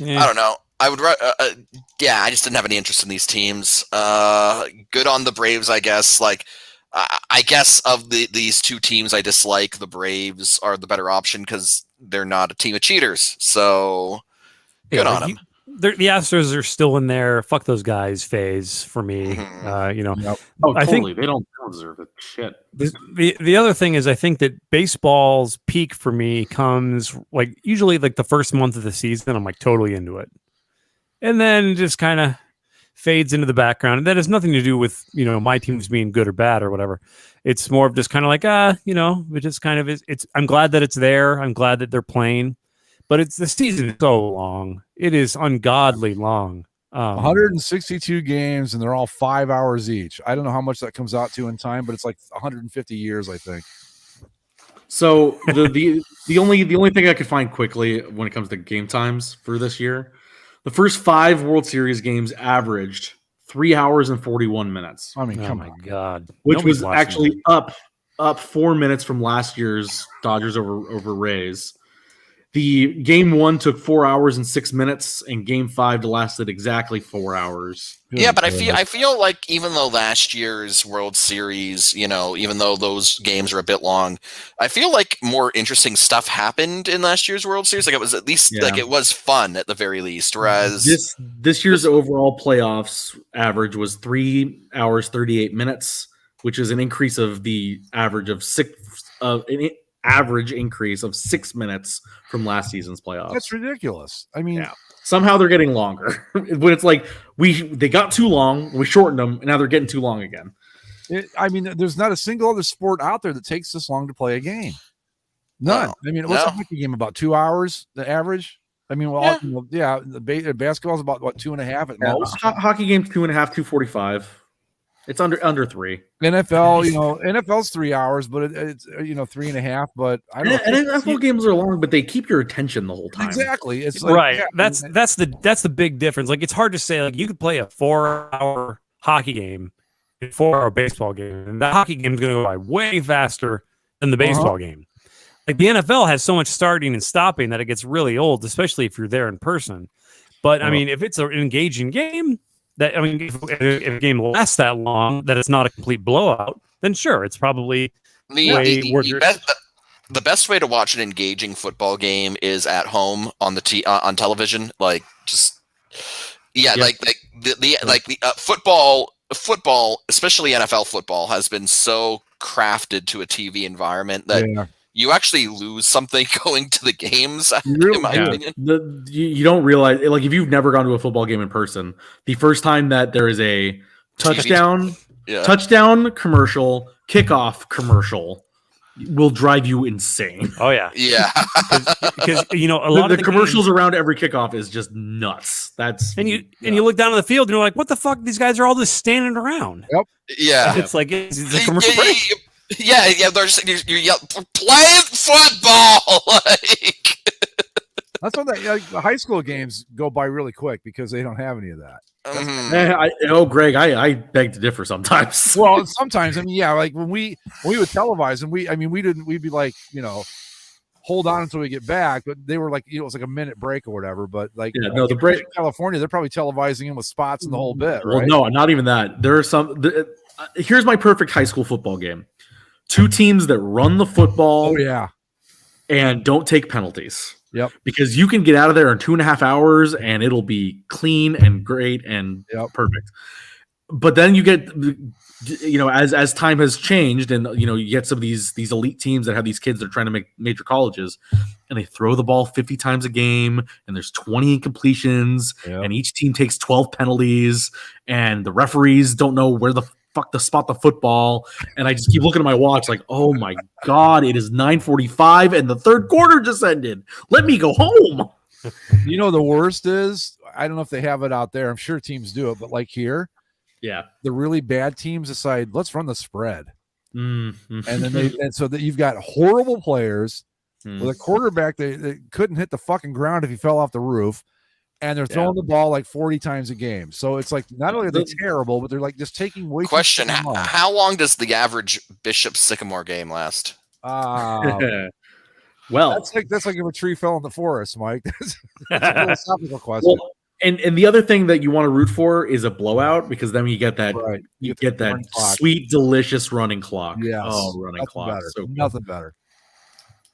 don't know. I would, I just didn't have any interest in these teams. Good on the Braves, I guess. Like, I guess of these two teams I dislike, the Braves are the better option because they're not a team of cheaters. So good on them. The Astros are still in their fuck those guys phase for me. Oh, I totally. think they don't deserve it. Shit. The other thing is I think that baseball's peak for me comes like usually like the first month of the season. I'm like totally into it, and then just kind of fades into the background. And that has nothing to do with my teams being good or bad or whatever. It's more of just kind of like it just kind of is. I'm glad that it's there. I'm glad that they're playing. But the season is so long. It is ungodly long. 162 games, and they're all 5 hours each. I don't know how much that comes out to in time, but it's like 150 years, I think. So the only thing I could find quickly when it comes to game times for this year, the first 5 World Series games averaged 3 hours and 41 minutes. I mean, come on, God, which was actually up 4 minutes from last year's Dodgers over Rays. The game 1 took 4 hours and 6 minutes, and game 5 lasted exactly 4 hours. Yeah, but I feel like even though last year's World Series, even though those games are a bit long, I feel like more interesting stuff happened in last year's World Series. Like it was at least like it was fun at the very least. Whereas this year's overall playoffs average was 3 hours 38 minutes, which is an increase of the average of average increase of 6 minutes from last season's playoffs. That's ridiculous. I mean, somehow they're getting longer. When it's like they got too long, we shortened them, and now they're getting too long again. There's not a single other sport out there that takes this long to play a game. None. I mean, what's a hockey game about 2 hours? The average. I mean, the basketball is about 2.5 at most. Hockey game's 2.5, 2:45. It's under 3. NFL, NFL's 3 hours, but it's 3.5. But I don't know. NFL games are long, but they keep your attention the whole time. Exactly. It's like, right. That's the big difference. Like it's hard to say like you could play a 4-hour hockey game, a 4-hour baseball game, and the hockey game is going to go by way faster than the baseball game. Like the NFL has so much starting and stopping that it gets really old, especially if you're there in person. But I mean, if it's an engaging game. If a game lasts that long, that it's not a complete blowout, then sure, it's probably the best way to watch an engaging football game is at home on the on television. Like football, especially NFL football, has been so crafted to a TV environment that. You actually lose something going to the games, in my opinion. You don't realize, like, if you've never gone to a football game in person, the first time that there is a touchdown commercial, kickoff commercial, will drive you insane. Oh yeah, yeah. Because a lot of the commercials around every kickoff is just nuts. You look down on the field and you're like, what the fuck? These guys are all just standing around. Yep. Yeah. It's like it's a commercial break. Yeah, they're just you yell, play football. That's when the high school games go by really quick because they don't have any of that. Greg, I beg to differ sometimes. Well, sometimes, like when we would televise and we'd be like, hold on until we get back. But they were like, it was like a minute break or whatever. But like, Yeah, no, the break in California, they're probably televising them with spots in the whole bit, Well, right? no, not even that. There are some. Here's my perfect high school football game: two teams that run the football. Oh yeah, and don't take penalties. Yep. Because you can get out of there in 2.5 hours and it'll be clean and great and perfect. But then you get, as time has changed and, you get some of these elite teams that have these kids that are trying to make major colleges and they throw the ball 50 times a game and there's 20 incompletions and each team takes 12 penalties and the referees don't know where the fuck to spot the football. And I just keep looking at my watch like, oh my God, it is 9:45 and the third quarter just ended. Let me go home. The worst is, I don't know if they have it out there. I'm sure teams do it, but like here, the really bad teams decide, let's run the spread. Mm-hmm. And then so that you've got horrible players with a quarterback that couldn't hit the fucking ground if he fell off the roof. And they're throwing the ball like 40 times a game. So it's like, not only are they terrible, but they're like just taking way Question: too long. How long does the average Bishop Sycamore game last? Well, that's like if a tree fell in the forest, Mike. That's a philosophical question. Well, and the other thing that you want to root for is a blowout because then you get that you get that sweet, delicious running clock. Yes. Oh, running Nothing clock. better. So cool. Nothing better.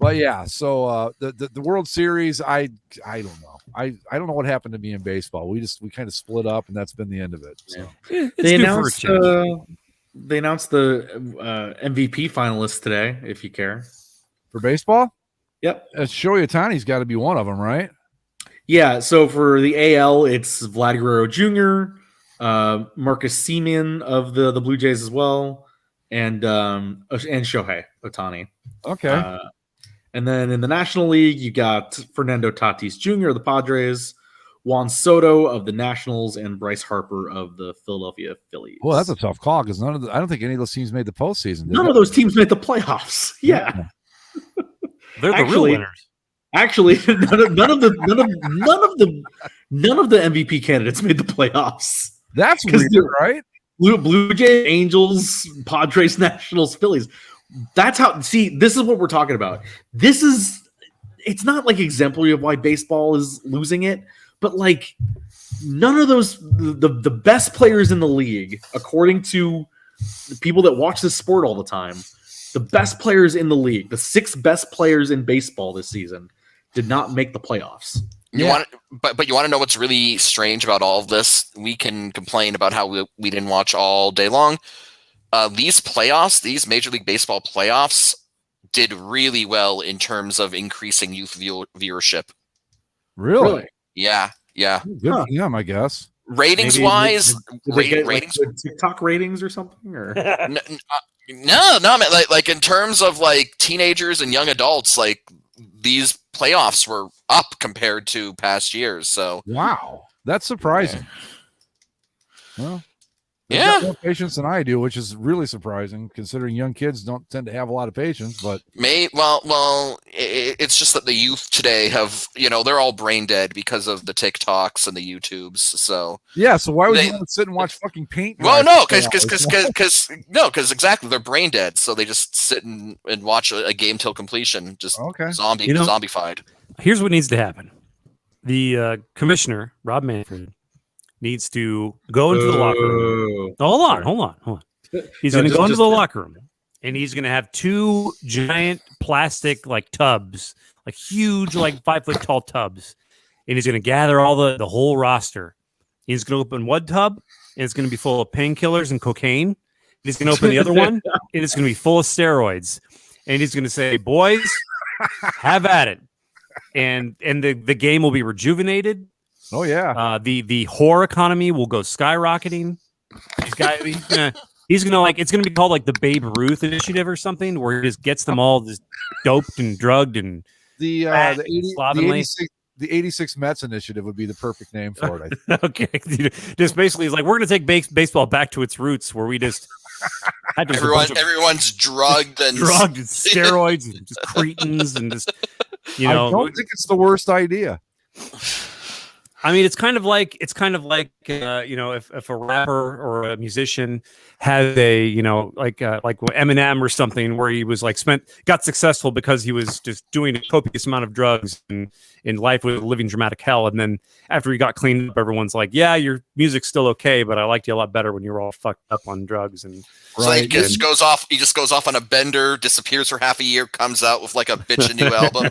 But yeah, so the World Series, I don't know. I don't know what happened to me in baseball. We kind of split up, and that's been the end of it. So. They announced the MVP finalists today. If you care for baseball, yep, Shohei Ohtani's got to be one of them, right? Yeah. So for the AL, it's Vlad Guerrero Jr., Marcus Semien of the Blue Jays as well, and Shohei Ohtani. Okay. And then in the National League, you got Fernando Tatis Jr. of the Padres, Juan Soto of the Nationals, and Bryce Harper of the Philadelphia Phillies. Well, that's a tough call because I don't think any of those teams made the postseason. None of those teams made the playoffs. Yeah, they're the real winners. Actually, none of the MVP candidates made the playoffs. That's weird, right? Blue Jays, Angels, Padres, Nationals, Phillies. That's how. See, this is what we're talking about. It's not like exemplary of why baseball is losing it, but like none of those the best players in the league, according to the people that watch this sport all the time, the best players in the league, the 6 best players in baseball this season, did not make the playoffs. But you want to know what's really strange about all of this? We can complain about how we didn't watch all day long. These playoffs, these Major League Baseball playoffs, did really well in terms of increasing youth viewership. Really? Yeah. Good for them, I guess. Ratings wise, did they get, ratings, like, TikTok ratings or something, or no, man. Like in terms of like teenagers and young adults, like these playoffs were up compared to past years. So wow, that's surprising. Well. Yeah, more patience than I do, which is really surprising considering young kids don't tend to have a lot of patience. But it's just that the youth today have, they're all brain dead because of the TikToks and the YouTubes. So yeah, so why would you want to sit and watch fucking paint? Well, no, because exactly, they're brain dead, so they just sit and watch a game till completion, just zombified. Here's what needs to happen: the commissioner Rob Manfred needs to go into the locker room. Hold on. He's going to go into the locker room, and he's going to have 2 giant plastic like tubs, like huge, like 5 foot tall tubs, and he's going to gather all the whole roster. He's going to open one tub, and it's going to be full of painkillers and cocaine. And he's going to open the other one, and it's going to be full of steroids. And he's going to say, "Boys, have at it," and the game will be rejuvenated. Oh yeah. The whore economy will go skyrocketing. He's gonna like, it's gonna be called like the Babe Ruth Initiative or something, where he just gets them all just doped and drugged and the 86 Mets Initiative would be the perfect name for it. I think. Okay, just basically, it's like we're gonna take baseball back to its roots, where we just everyone's drugged and steroids and just cretins and just I don't think it's the worst idea. I mean, it's kind of like you know, if a rapper or a musician has a, you know, like Eminem or something, where he was like got successful because he was just doing a copious amount of drugs and in life was living dramatic hell, and then after he got cleaned up, everyone's like, yeah, your music's still okay, but I liked you a lot better when you were all fucked up on drugs. And so he just goes off on a bender, disappears for half a year, comes out with like a bitchin' new album.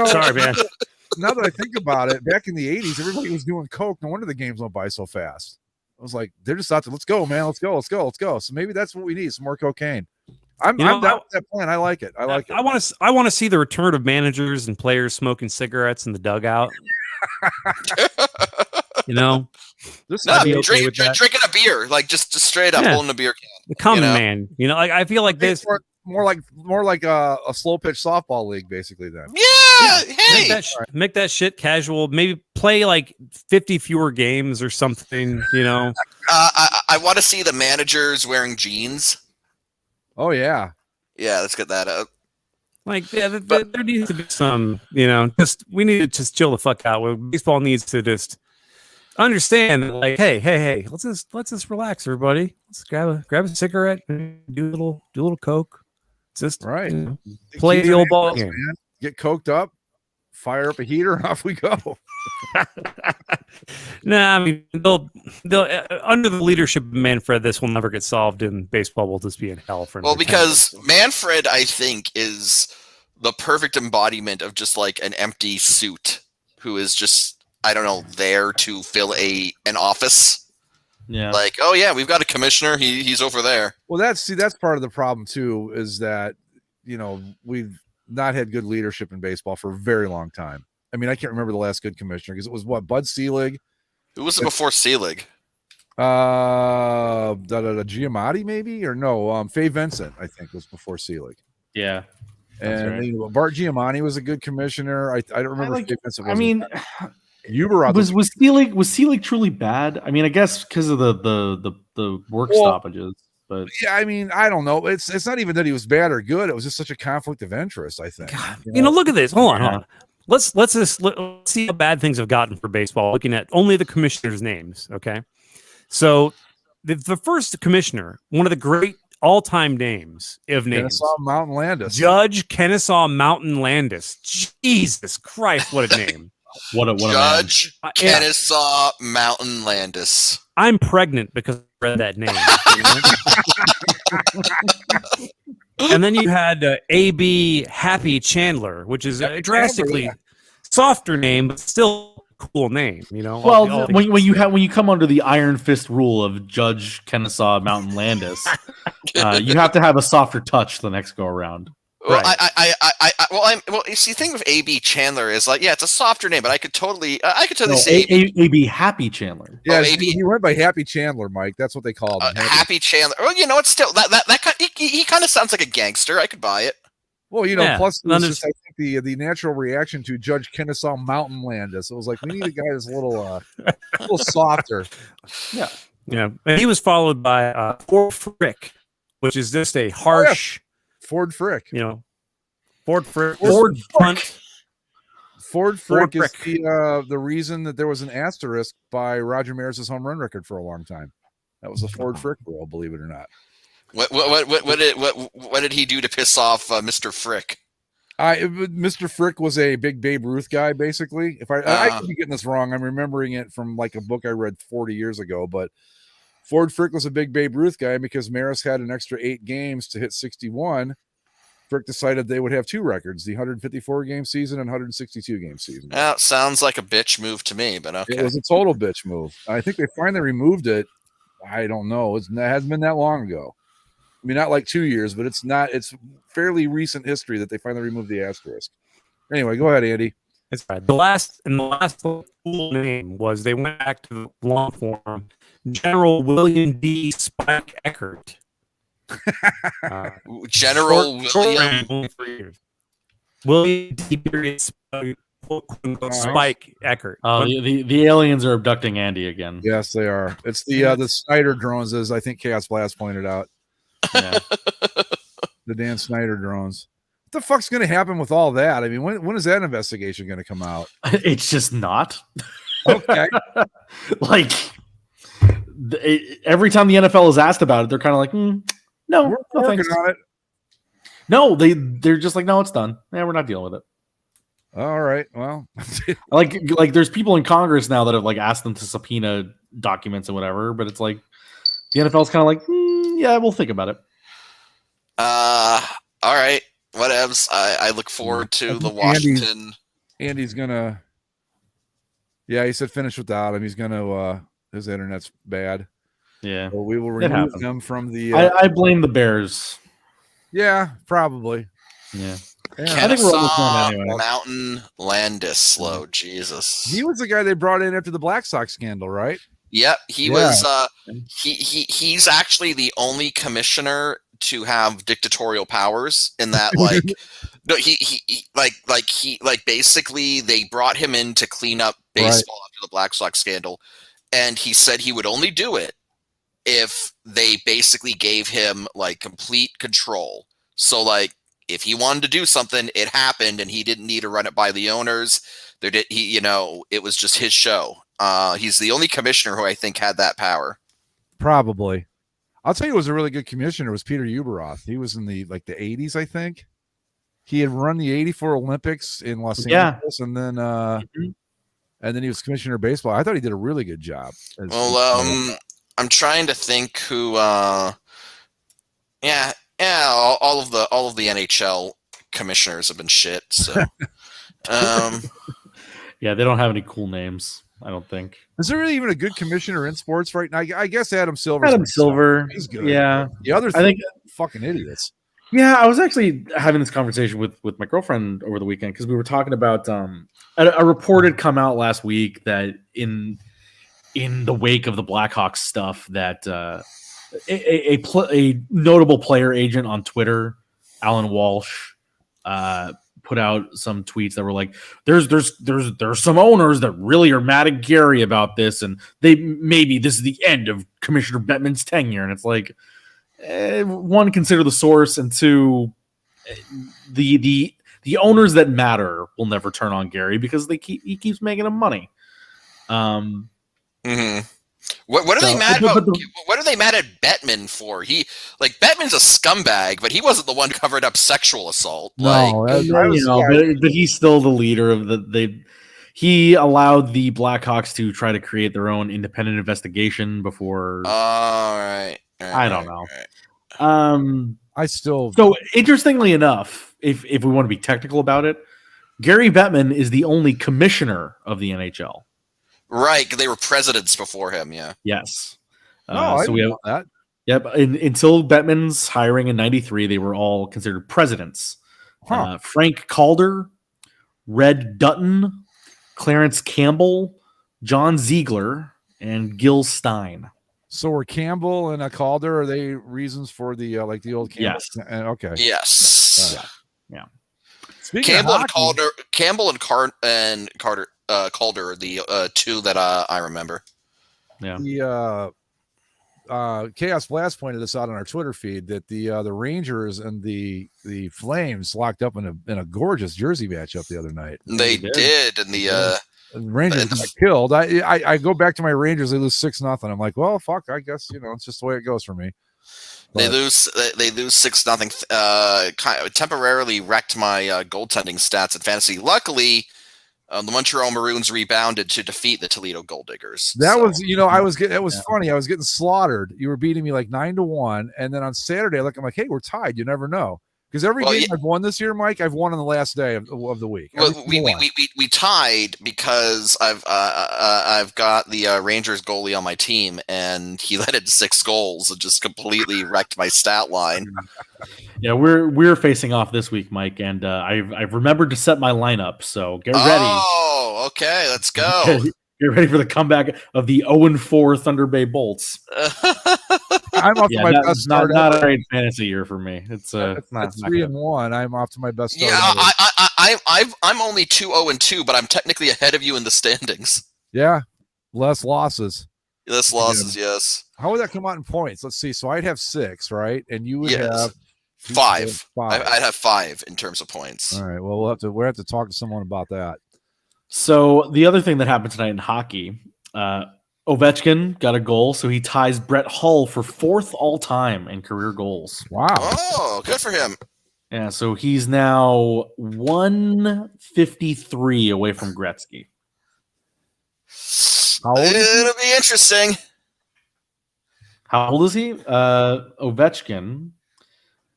Sorry, man. Now that I think about it, back in the 80s, everybody was doing coke. No wonder the games went by so fast. I was like, they're just out there. Let's go, man. Let's go. So maybe that's what we need. Some more cocaine. I'm down with that plan. I like it. I want to see the return of managers and players smoking cigarettes in the dugout. You know, drinking a beer, like just straight up holding a beer can. The common man. You know, like I feel like this. More like a slow pitch softball league, basically. Then hey, make that shit casual. Maybe play like 50 fewer games or something. You know, I want to see the managers wearing jeans. Oh yeah, let's get that up. Like there needs to be some. You know, we need to just chill the fuck out. Baseball needs to just understand that, like, hey, let's just relax, everybody. Let's grab a cigarette, and do a little coke. Just right. You know, play the old ball game. Man. Get coked up, fire up a heater, and off we go. Nah, I mean they'll under the leadership of Manfred, this will never get solved, and baseball will just be in hell for. Well, because Manfred, I think, is the perfect embodiment of just like an empty suit who is just, I don't know, there to fill an office. Yeah. Like, oh yeah, we've got a commissioner. He's over there. Well, that's part of the problem too, is that, you know, we've not had good leadership in baseball for a very long time. I mean, I can't remember the last good commissioner, because it was Bud Selig. Who was it before Selig? Giamatti maybe, or no? Fay Vincent, I think, was before Selig. Yeah. And right. Bart Giamatti was a good commissioner. I don't remember. Fay Vincent was. I mean, Uber was Selig truly bad? I mean, I guess because of the work stoppages. But yeah, I mean, I don't know. It's not even that he was bad or good. It was just such a conflict of interest, I think. God, you know, look at this. Hold on. Let's see how bad things have gotten for baseball. Looking at only the commissioners' names. Okay, so the first commissioner, one of the great all-time names of names, Kennesaw Mountain Landis, Judge Kennesaw Mountain Landis. Jesus Christ, what a name! Judge Kennesaw Mountain Landis. I'm pregnant because I read that name. And then you had A.B. Happy Chandler, which is a drastically softer name, but still a cool name. You know. Well, when you come under the iron fist rule of Judge Kennesaw Mountain Landis, you have to have a softer touch the next go around. Well, right. You see, the thing with A.B. Chandler is like, yeah, it's a softer name, but I could totally say A.B. Happy Chandler. Yeah, he went by Happy Chandler, Mike. That's what they called him. Happy Chandler. Well, you know, it's still he kind of sounds like a gangster. I could buy it. Well, you know, plus I think the natural reaction to Judge Kennesaw Mountain Landis. It was like, we need a guy that's a little softer. Yeah. And he was followed by Ford Frick, which is just a harsh. Ford Frick, you know, Ford Frick is the reason that there was an asterisk by Roger Maris's home run record for a long time. That was the Ford Frick rule, believe it or not. What did he do to piss off Mr. Frick? Mr. Frick was a big Babe Ruth guy, basically. If I could be getting this wrong, I'm remembering it from like a book I read 40 years ago, but Ford Frick was a big Babe Ruth guy because Maris had an extra 8 games to hit 61. Frick decided they would have 2 records, the 154 game season and 162 game season. That sounds like a bitch move to me, but okay. It was a total bitch move. I think they finally removed it. I don't know. It hasn't been that long ago. I mean, not like 2 years, but it's fairly recent history that they finally removed the asterisk. Anyway, go ahead, Andy. That's right. The last cool name was they went back to the long form. General William D. Spike Eckert. General William D. Spike Eckert. Oh, the aliens are abducting Andy again. Yes, they are. It's the Snyder drones, as I think Chaos Blast pointed out. Yeah. The Dan Snyder drones. What the fuck's going to happen with all that? I mean, when is that investigation going to come out? It's just not. Okay. Like every time the NFL is asked about it, they're kind of like, no, We're no working thanks. on it. No, they're just like, no, it's done. Yeah, we're not dealing with it. All right. Well, Like there's people in Congress now that have like asked them to subpoena documents and whatever, but it's like the NFL's kind of like, yeah, we'll think about it. All right. Whatevs. I look forward to the Washington. Andy's gonna. Yeah, he said finish without him. He's gonna. His internet's bad. Yeah, So we will remove happens. him from the. I blame the Bears. Yeah, probably. Yeah. Yeah. I think we're almost done anyway. Mountain Landislow. Jesus. He was the guy they brought in after the Black Sox scandal, right? Yep, he was. He's actually the only commissioner to have dictatorial powers in that, like, no, he basically they brought him in to clean up baseball after the Black Sox scandal, and he said he would only do it if they basically gave him like complete control. So like if he wanted to do something, it happened, and he didn't need to run it by the owners. It was just his show. He's the only commissioner who I think had that power. Probably. I'll tell you, who was a really good commissioner was Peter Ueberroth. He was in the 80s, I think. He had run the '84 Olympics in Los Angeles, and then he was commissioner of baseball. I thought he did a really good job. I'm trying to think who. All of the NHL commissioners have been shit. So, yeah, they don't have any cool names. I don't think. Is there really even a good commissioner in sports right now? I guess Adam Silver. He's good. Yeah, the others, I think, fucking idiots. Yeah, I was actually having this conversation with my girlfriend over the weekend because we were talking about a report had come out last week that in the wake of the Blackhawks stuff that a notable player agent on Twitter, Alan Walsh, put out some tweets that were like, there's some owners that really are mad at Gary about this, and maybe this is the end of Commissioner Bettman's tenure. And it's like, one, consider the source, and two, the owners that matter will never turn on Gary because he keeps making them money. What are they mad about? What are they mad at Bettman for? Bettman's a scumbag, but he wasn't the one who covered up sexual assault. No, but he's still the leader of he allowed the Blackhawks to try to create their own independent investigation before. All right. I don't know. So interestingly enough, if we want to be technical about it, Gary Bettman is the only commissioner of the NHL. Right, because they were presidents before him. Yeah. Yes. I didn't know that. Yep. Until Bettman's hiring in '93, they were all considered presidents. Frank Calder, Red Dutton, Clarence Campbell, John Ziegler, and Gil Stein. So were Campbell and Calder, are they reasons for the the old Campbell? Yes. Okay. Yes. Yeah. Speaking Campbell of and Calder, Calder are the two that I remember. Yeah. The Chaos Blast pointed this out on our Twitter feed that the Rangers and the Flames locked up in a gorgeous jersey matchup the other night. They did, and the Rangers got killed. I go back to my Rangers. They lose 6-0. I'm like, well, fuck. I guess it's just the way it goes for me. They lose 6-0. Temporarily wrecked my goaltending stats in fantasy. Luckily, the Montreal Maroons rebounded to defeat the Toledo Gold Diggers. That was funny. I was getting slaughtered. You were beating me like 9-1, and then on Saturday, I'm like, hey, we're tied. You never know. Because every game I've won this year, Mike, I've won on the last day of the week. Well, we tied because I've got the Rangers goalie on my team, and he let in 6 goals and just completely wrecked my stat line. Yeah, we're facing off this week, Mike, and I've remembered to set my lineup. So get ready. Oh, okay, let's go. Get ready for the comeback of the 0-4 Thunder Bay Bolts. I'm off to my best start. Not a great fantasy year for me. It's not 3-1. I'm off to my best start. Yeah, I'm only 2-0-2, but I'm technically ahead of you in the standings. Yeah, less losses. Yes. How would that come out in points? Let's see. So I'd have 6, right? And you would have 5. Five. I'd have 5 in terms of points. All right. Well, we'll have to talk to someone about that. So the other thing that happened tonight in hockey, Ovechkin got a goal, so he ties Brett Hull for 4th all time in career goals. Wow. Oh, good for him. Yeah, so he's now 153 away from Gretzky. How old is he? It'll be interesting. How old is he? Ovechkin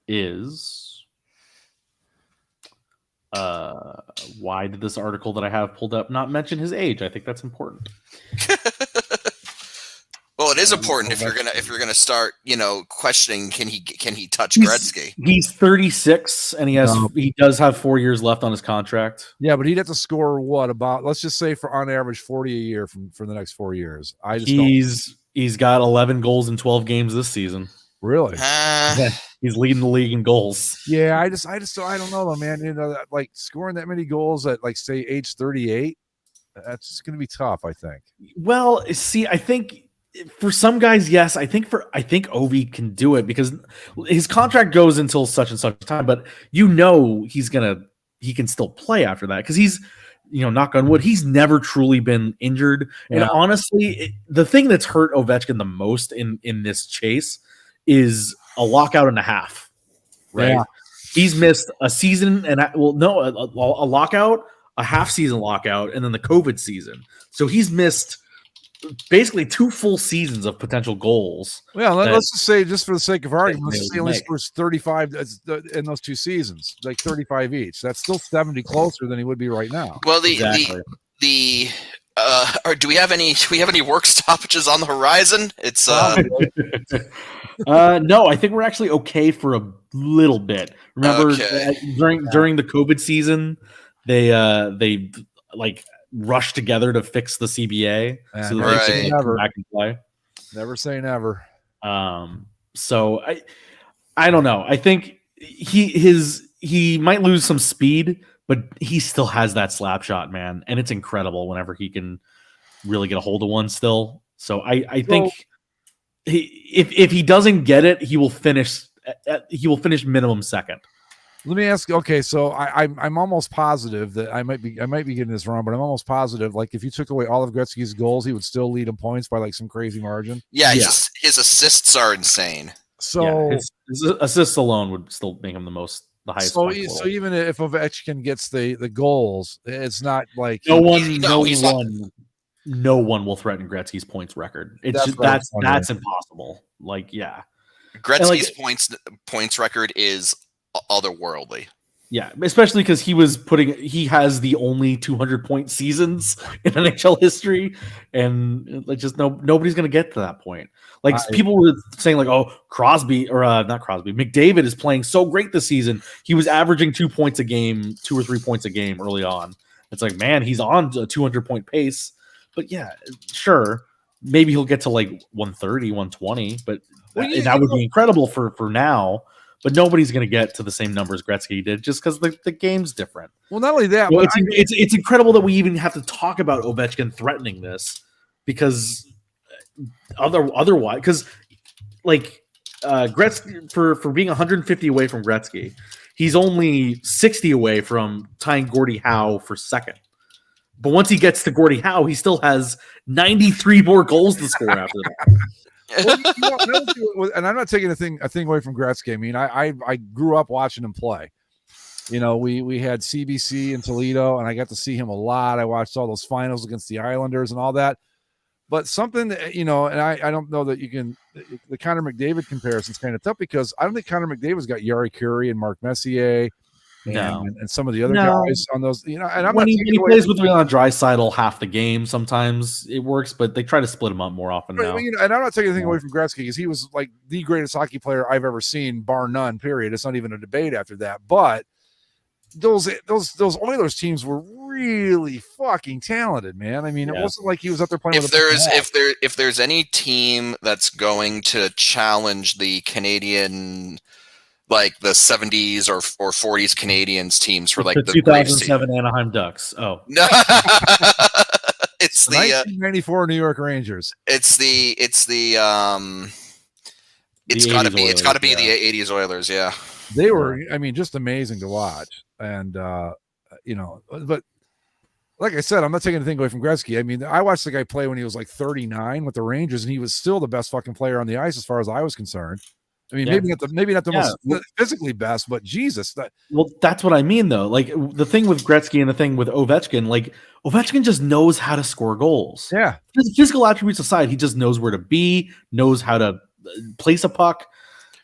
is. Why did this article that I have pulled up not mention his age? I think that's important. Well, it is important if you're gonna start, questioning can he touch Gretzky? He's 36 and he does have 4 years left on his contract. Yeah, but he'd have to score let's just say for on average 40 a year for the next 4 years. He's got 11 goals in 12 games this season. Really? He's leading the league in goals. Yeah, I don't know though, man. Like scoring that many goals at like say age 38, that's going to be tough, I think. Well, see, I think for some guys, yes. I think Ovi can do it because his contract goes until such and such time, but he can still play after that because he's, knock on wood, he's never truly been injured. Yeah. And honestly, the thing that's hurt Ovechkin the most in this chase is a lockout and a half. Right? Yeah. He's missed a season a lockout, a half season lockout, and then the COVID season. So he's missed basically 2 full seasons of potential goals. Well, let's just say, just for the sake of argument, let's say he only scores 35 in those 2 seasons, like 35 each. That's still 70 closer than he would be right now. Well, do we have any work stoppages on the horizon? It's no, I think we're actually okay for a little bit. Remember during the COVID season, they rushed together to fix the CBA, so that they can come back and play. Never say never. So I don't know. I think he might lose some speed, but he still has that slap shot, man, and it's incredible whenever he can really get a hold of one still. So I think if he doesn't get it, he will finish minimum second. Let me ask. Okay, so I'm almost positive that I might be getting this wrong, but I'm almost positive. Like if you took away all of Gretzky's goals, he would still lead in points by like some crazy margin. Yeah, his assists are insane. So his assists alone would still make him the highest. So even if Ovechkin gets the goals, it's not like no one will threaten Gretzky's points record. That's impossible. Like, yeah, Gretzky's points record is otherworldly. Yeah, especially because he has the only 200-point seasons in NHL history, and nobody's gonna get to that point. Like people were saying, like, oh, Crosby or not Crosby, McDavid is playing so great this season. He was averaging 2 points a game, 2 or 3 points a game early on. It's like, man, he's on a 200-point pace. But yeah, sure, maybe he'll get to like 130, 120, but that would be incredible for now. But nobody's going to get to the same numbers Gretzky did just because the game's different. Well, not only that, but it's incredible that we even have to talk about Ovechkin threatening this because otherwise, because like Gretzky for being 150 away from Gretzky, he's only 60 away from tying Gordie Howe for second. But once he gets to Gordie Howe, he still has 93 more goals to score after that. Well, and I'm not taking a thing away from Gretzky. I mean, I grew up watching him play. We had CBC in Toledo, and I got to see him a lot. I watched all those finals against the Islanders and all that. But something that, and I don't know that you can – the Connor McDavid comparison is kind of tough because I don't think Connor McDavid's got Yari Curry and Mark Messier and some of the other guys on those, and I'm when he plays with Leon Draisaitl half the game, sometimes it works, but they try to split him up more often now. And I'm not taking anything away from Gretzky because he was like the greatest hockey player I've ever seen, bar none, period. It's not even a debate after that. But those Oilers teams were really fucking talented, man. I mean, it wasn't like he was up there playing if there's any team that's going to challenge the Canadian, like the 70s or 40s Canadians teams for like the 2007 Anaheim Ducks. Oh no, it's the 1994 New York Rangers. It's got to be the 80s Oilers. Yeah. They were, I mean, just amazing to watch. And, but like I said, I'm not taking anything away from Gretzky. I mean, I watched the guy play when he was like 39 with the Rangers, and he was still the best fucking player on the ice as far as I was concerned. I mean, maybe not the most physically best, but Jesus. Well, that's what I mean, though. Like the thing with Gretzky and the thing with Ovechkin, like Ovechkin just knows how to score goals. Yeah. His physical attributes aside, he just knows where to be, knows how to place a puck.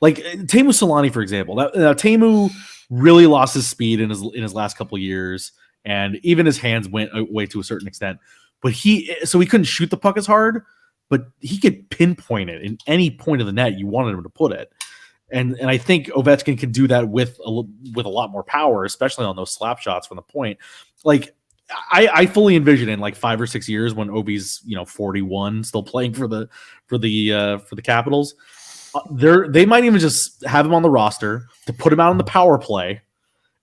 Like Teemu Solani, for example. Now, Teemu really lost his speed in his last couple of years, and even his hands went away to a certain extent. But he couldn't shoot the puck as hard, but he could pinpoint it in any point of the net you wanted him to put it. And I think Ovechkin can do that with a lot more power, especially on those slap shots from the point. Like I fully envision in like 5 or 6 years when Obi's 41, still playing for the Capitals. They might even just have him on the roster to put him out on the power play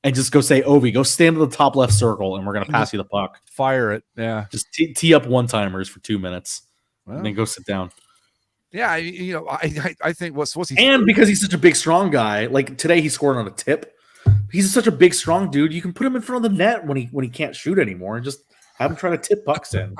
and just go say, Ovi, go stand in the top left circle and we're going to pass you the puck. Fire it. Yeah. Just tee up one-timers for 2 minutes and then go sit down. Yeah. I think what's he. And because he's such a big, strong guy, like today he scored on a tip. He's such a big, strong dude. You can put him in front of the net when he can't shoot anymore and just have him try to tip pucks in.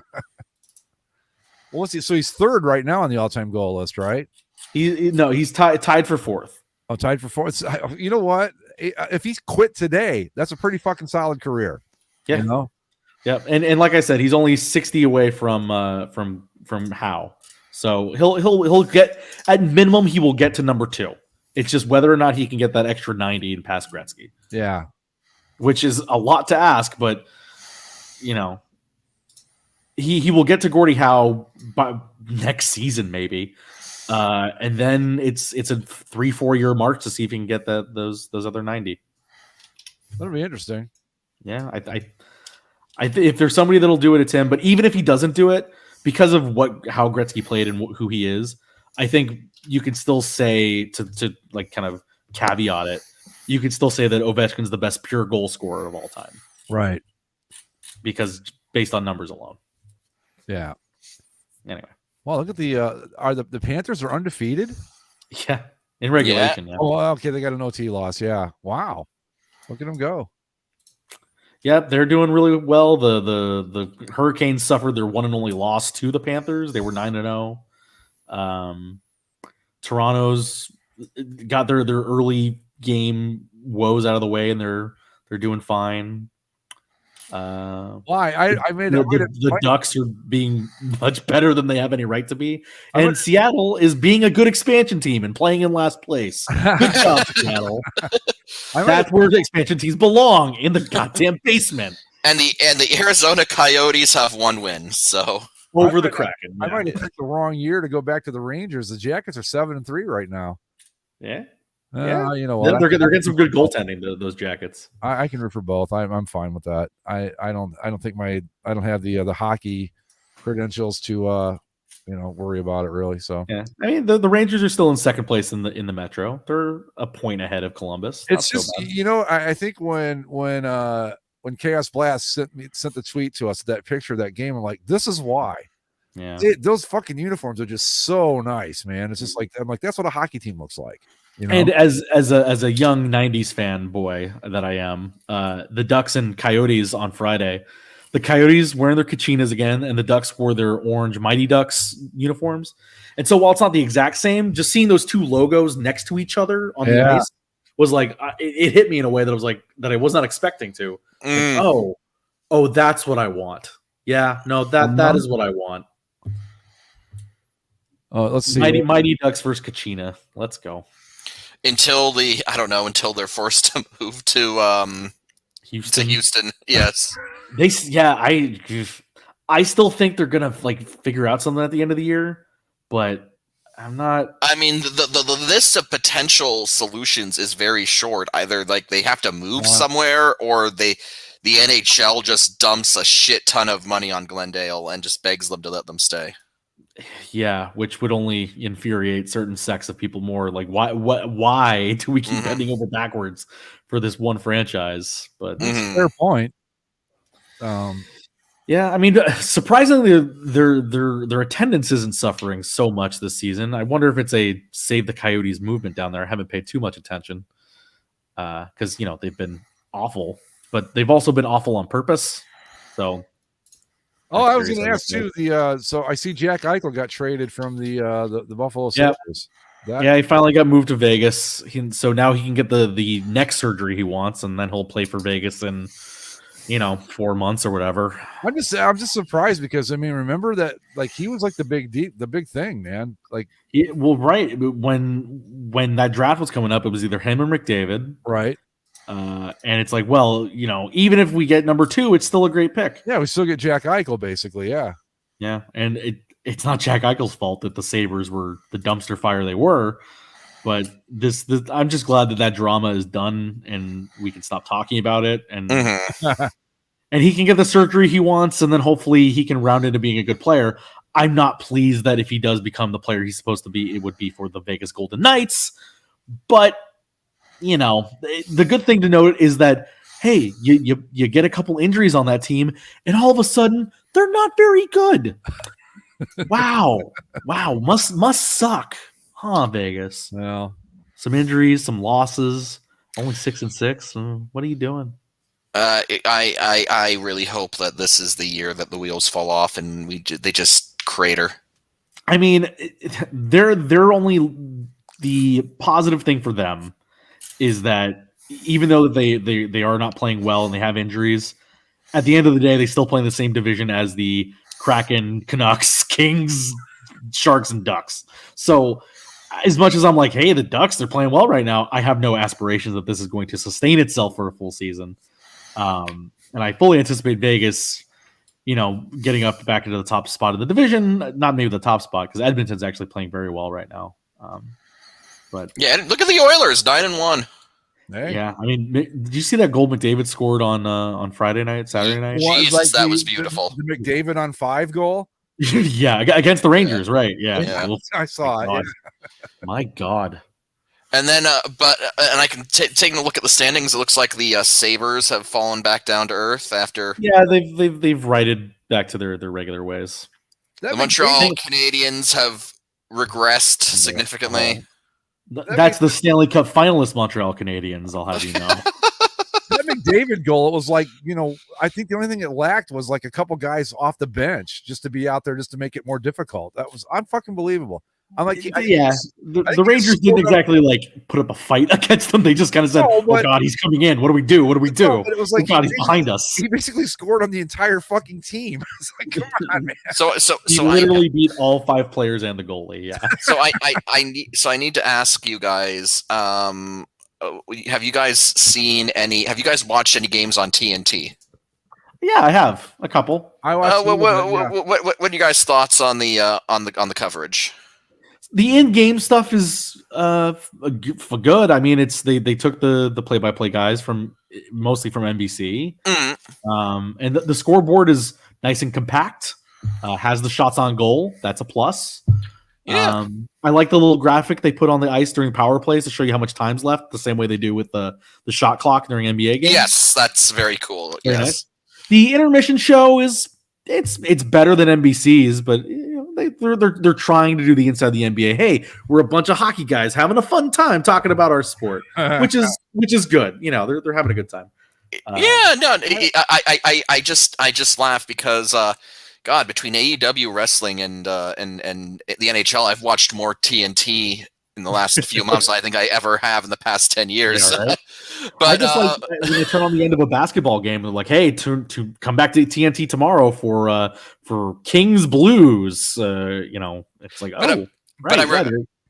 Well, what's he? So he's third right now on the all-time goal list, right? He's tied for fourth. Oh, tied for fourth. You know what? If he's quit today, that's a pretty fucking solid career. Yeah. You know? Yeah. And like I said, he's only 60 away from Howe. So he'll get, at minimum, he will get to number 2. It's just whether or not he can get that extra 90 and pass Gretzky. Yeah. Which is a lot to ask, but he will get to Gordie Howe by next season, maybe. And then it's a 3-4 year mark to see if he can get those other 90. That'll be interesting. Yeah, if there's somebody that'll do it, it's him. But even if he doesn't do it, because of how Gretzky played and who he is, I think you can still say to like kind of caveat it. You could still say that Ovechkin's the best pure goal scorer of all time, right? Because based on numbers alone. Yeah. Anyway. Well, look at the Panthers are undefeated. Yeah, in regulation. Yeah. Oh, okay. They got an OT loss. Yeah. Wow. Look at them go. Yeah, they're doing really well. The Hurricanes suffered their one and only loss to the Panthers. They were 9-0. Toronto's got their early game woes out of the way, and they're doing fine. Why? I made the Ducks are being much better than they have any right to be, and Seattle is being a good expansion team and playing in last place. Good job, Seattle. That's where the expansion teams belong, in the goddamn basement. And the Arizona Coyotes have 1 win, so over the Kraken. I might have picked the wrong year to go back to the Rangers. The Jackets are 7-3 right now. Yeah. You know what? They're getting some good goaltending. Those Jackets. I can root for both. I'm fine with that. I don't think I don't have the hockey credentials to worry about it really. So yeah, I mean the Rangers are still in second place in the Metro. They're a point ahead of Columbus. It's just I think when Chaos Blast sent the tweet to us, that picture of that game, I'm like, this is why. Yeah, those fucking uniforms are just so nice, man. It's just like I'm like that's what a hockey team looks like. And as a young 90s fan boy that I am, the Ducks and Coyotes on Friday, the Coyotes wearing their Kachinas again, and the Ducks wore their orange Mighty Ducks uniforms. And so while it's not the exact same, just seeing those two logos next to each other on the ice was like, it hit me in a way that I was like, that I was not expecting to. Like, oh, that's what I want. Yeah, no, that is what I want. Let's see. Mighty Ducks versus Kachina. Let's go. Until they're forced to move to Houston. Yes. I still think they're gonna figure out something at the end of the year, but I'm not. I mean, the list of potential solutions is very short. Either they have to move somewhere, or the NHL just dumps a shit ton of money on Glendale and just begs them to let them stay. Yeah, which would only infuriate certain sects of people more. Like, why do we keep bending over backwards for this one franchise? But that's a fair point. Yeah, I mean, surprisingly, their attendance isn't suffering so much this season. I wonder if it's a Save the Coyotes movement down there. I haven't paid too much attention. because they've been awful, but they've also been awful on purpose. So, I was going to ask too. So I see Jack Eichel got traded from the Buffalo Sabres. He finally got moved to Vegas. So now he can get the neck surgery he wants, and then he'll play for Vegas in 4 months or whatever. I'm just surprised because remember that he was the big thing, man. Right when that draft was coming up, it was either him or McDavid, right? And it's even if we get number 2, it's still a great pick. Yeah, we still get Jack Eichel, basically. Yeah, and it's not Jack Eichel's fault that the Sabres were the dumpster fire they were, but this I'm just glad that drama is done and we can stop talking about it, and and he can get the surgery he wants, and then hopefully he can round into being a good player. I'm not pleased that if he does become the player he's supposed to be, it would be for the Vegas Golden Knights, but the good thing to note is that, hey, you get a couple injuries on that team, and all of a sudden they're not very good. Wow, must suck, huh? Vegas. Well, some injuries, some losses, only 6-6. What are you doing? I really hope that this is the year that the wheels fall off and they just crater. I mean, they're only the positive thing for them is that even though they are not playing well and they have injuries, at the end of the day, they still play in the same division as the Kraken, Canucks, Kings, Sharks, and Ducks. So as much as I'm like, hey, the Ducks, they're playing well right now, I have no aspirations that this is going to sustain itself for a full season. And I fully anticipate Vegas, getting up back into the top spot of the division, not maybe the top spot, because Edmonton's actually playing very well right now. But yeah, look at the Oilers, 9-1. Hey. Yeah, I mean, did you see that goal McDavid scored on Saturday night? Jesus, that was beautiful. The McDavid on 5 goal. Yeah, against the Rangers, right? Yeah. I saw it. My God. And then, and I can taking a look at the standings. It looks like the Sabres have fallen back down to earth after. Yeah, they've righted back to their regular ways. The Montreal Canadiens have regressed significantly. That's the Stanley Cup finalist Montreal Canadiens, I'll have you know. That McDavid goal, it was I think the only thing it lacked was a couple guys off the bench just to be out there just to make it more difficult. That was unfucking believable. I'm like, the Rangers didn't exactly put up a fight against them. They just kind of said, "Oh God, he's coming in. What do we do? What do we do?" It was oh God, he's behind us. He basically scored on the entire fucking team. It's like, come on, man. So he literally beat all 5 players and the goalie. Yeah. So I need to ask you guys. Have you guys seen any? Have you guys watched any games on TNT? Yeah, I have a couple. I watched. What are you guys' thoughts on the coverage? The in-game stuff is for good. I mean, they took the play-by-play guys mostly from NBC, and the scoreboard is nice and compact. Has the shots on goal. That's a plus. Yeah. I like the little graphic they put on the ice during power plays to show you how much time's left, the same way they do with the shot clock during NBA games. Yes, that's very cool. Very yes. Nice. The intermission show is it's better than NBC's, but they're trying to do the inside the NBA. Hey, we're a bunch of hockey guys having a fun time talking about our sport, which is good. They're having a good time. I just laugh because God, between AEW wrestling and the NHL, I've watched more TNT in the last few months than I think I ever have in the past 10 years. Yeah, right? But I just when they turn on the end of a basketball game, they're like, "Hey, to come back to TNT tomorrow for Kings Blues." It's like,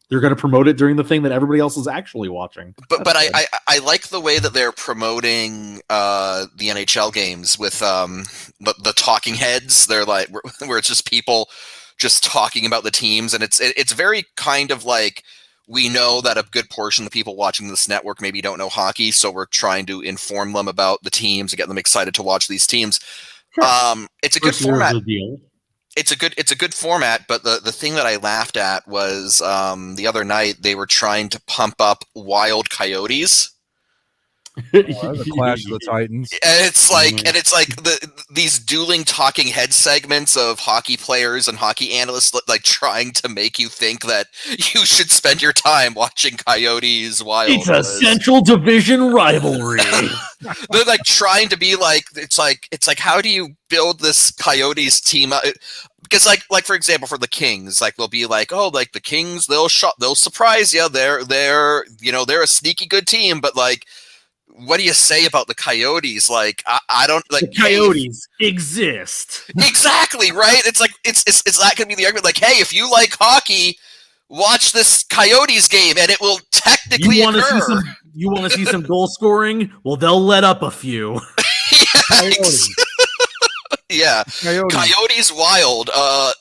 they're going to promote it during the thing that everybody else is actually watching. But I like the way that they're promoting the NHL games with the talking heads. They're like where it's just people just talking about the teams, and it's very kind of like, we know that a good portion of the people watching this network maybe don't know hockey, so we're trying to inform them about the teams and get them excited to watch these teams. Sure. It's a good format. It's a good format, but the thing that I laughed at was the other night they were trying to pump up Wild Coyotes. That's a clash of the Titans. And it's like, these dueling talking head segments of hockey players and hockey analysts, like trying to make you think that you should spend your time watching Coyotes Wild. It's a Central Division rivalry. They're like trying to be like, it's like, how do you build this Coyotes team up? Because like for example, for the Kings, like they'll be like, oh, like the Kings, they'll surprise you. They're a sneaky good team, but like, what do you say about the Coyotes? Like, I don't like the Coyotes exist. Exactly, right? It's like it's not gonna be the argument. Like, hey, if you like hockey, watch this Coyotes game, and it will technically occur. You want to see some goal scoring? Well, they'll let up a few. Coyotes. Yeah, Coyotes Wild.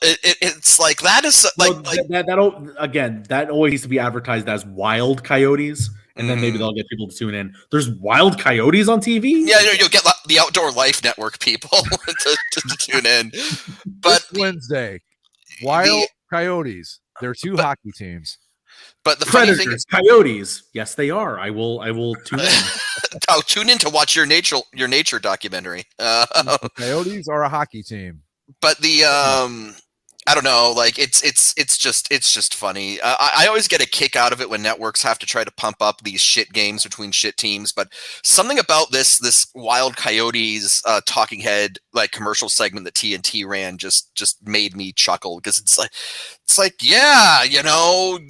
It's like that is like, that always used to be advertised as Wild Coyotes. And then maybe they'll get people to tune in. There's Wild Coyotes on TV? Yeah, you'll get the Outdoor Life Network people to tune in. But this Wednesday, Wild Coyotes. They're two hockey teams. But the Predators, funny thing is, Coyotes. Yes, they are. I will tune in. I'll tune in to watch your nature documentary. Coyotes are a hockey team. But the I don't know, like it's just funny. I always get a kick out of it when networks have to try to pump up these shit games between shit teams, but something about this Wild Coyotes talking head like commercial segment that TNT ran just made me chuckle, because it's like yeah,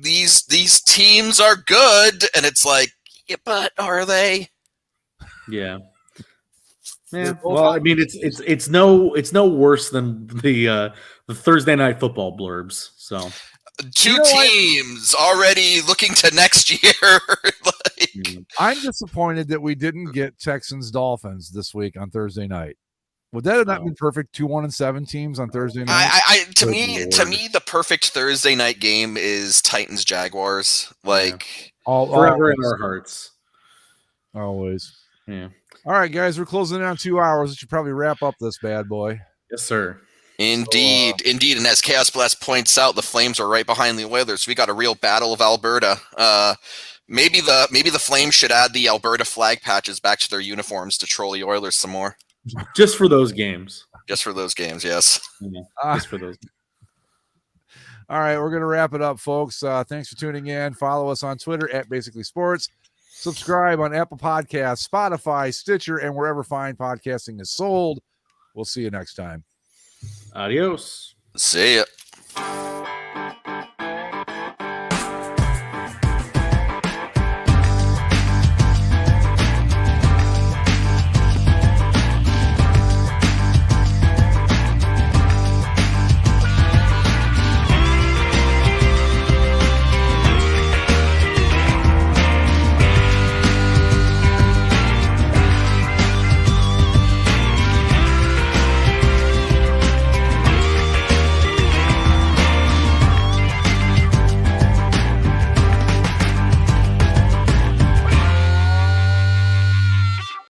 these teams are good, and it's like, yeah, but are they? Yeah. Yeah. Well, I mean, it's no worse than the Thursday Night Football blurbs. So two teams already looking to next year. I'm disappointed that we didn't get Texans Dolphins this week on Thursday night. Would that have not been perfect? 2-1-7 teams on Thursday night. To me, the perfect Thursday night game is Titans Jaguars. Like forever in our hearts. Always. Yeah. All right, guys, we're closing in on 2 hours. We should probably wrap up this bad boy. Yes, sir. Indeed. And as Chaos Blast points out, the Flames are right behind the Oilers. We got a real battle of Alberta. Maybe the Flames should add the Alberta flag patches back to their uniforms to troll the Oilers some more. Just for those games. Just for those games, yes. Just for those. All right, we're going to wrap it up, folks. Thanks for tuning in. Follow us on Twitter at Basically Sports. Subscribe on Apple Podcasts, Spotify, Stitcher, and wherever fine podcasting is sold. We'll see you next time. Adios. See ya.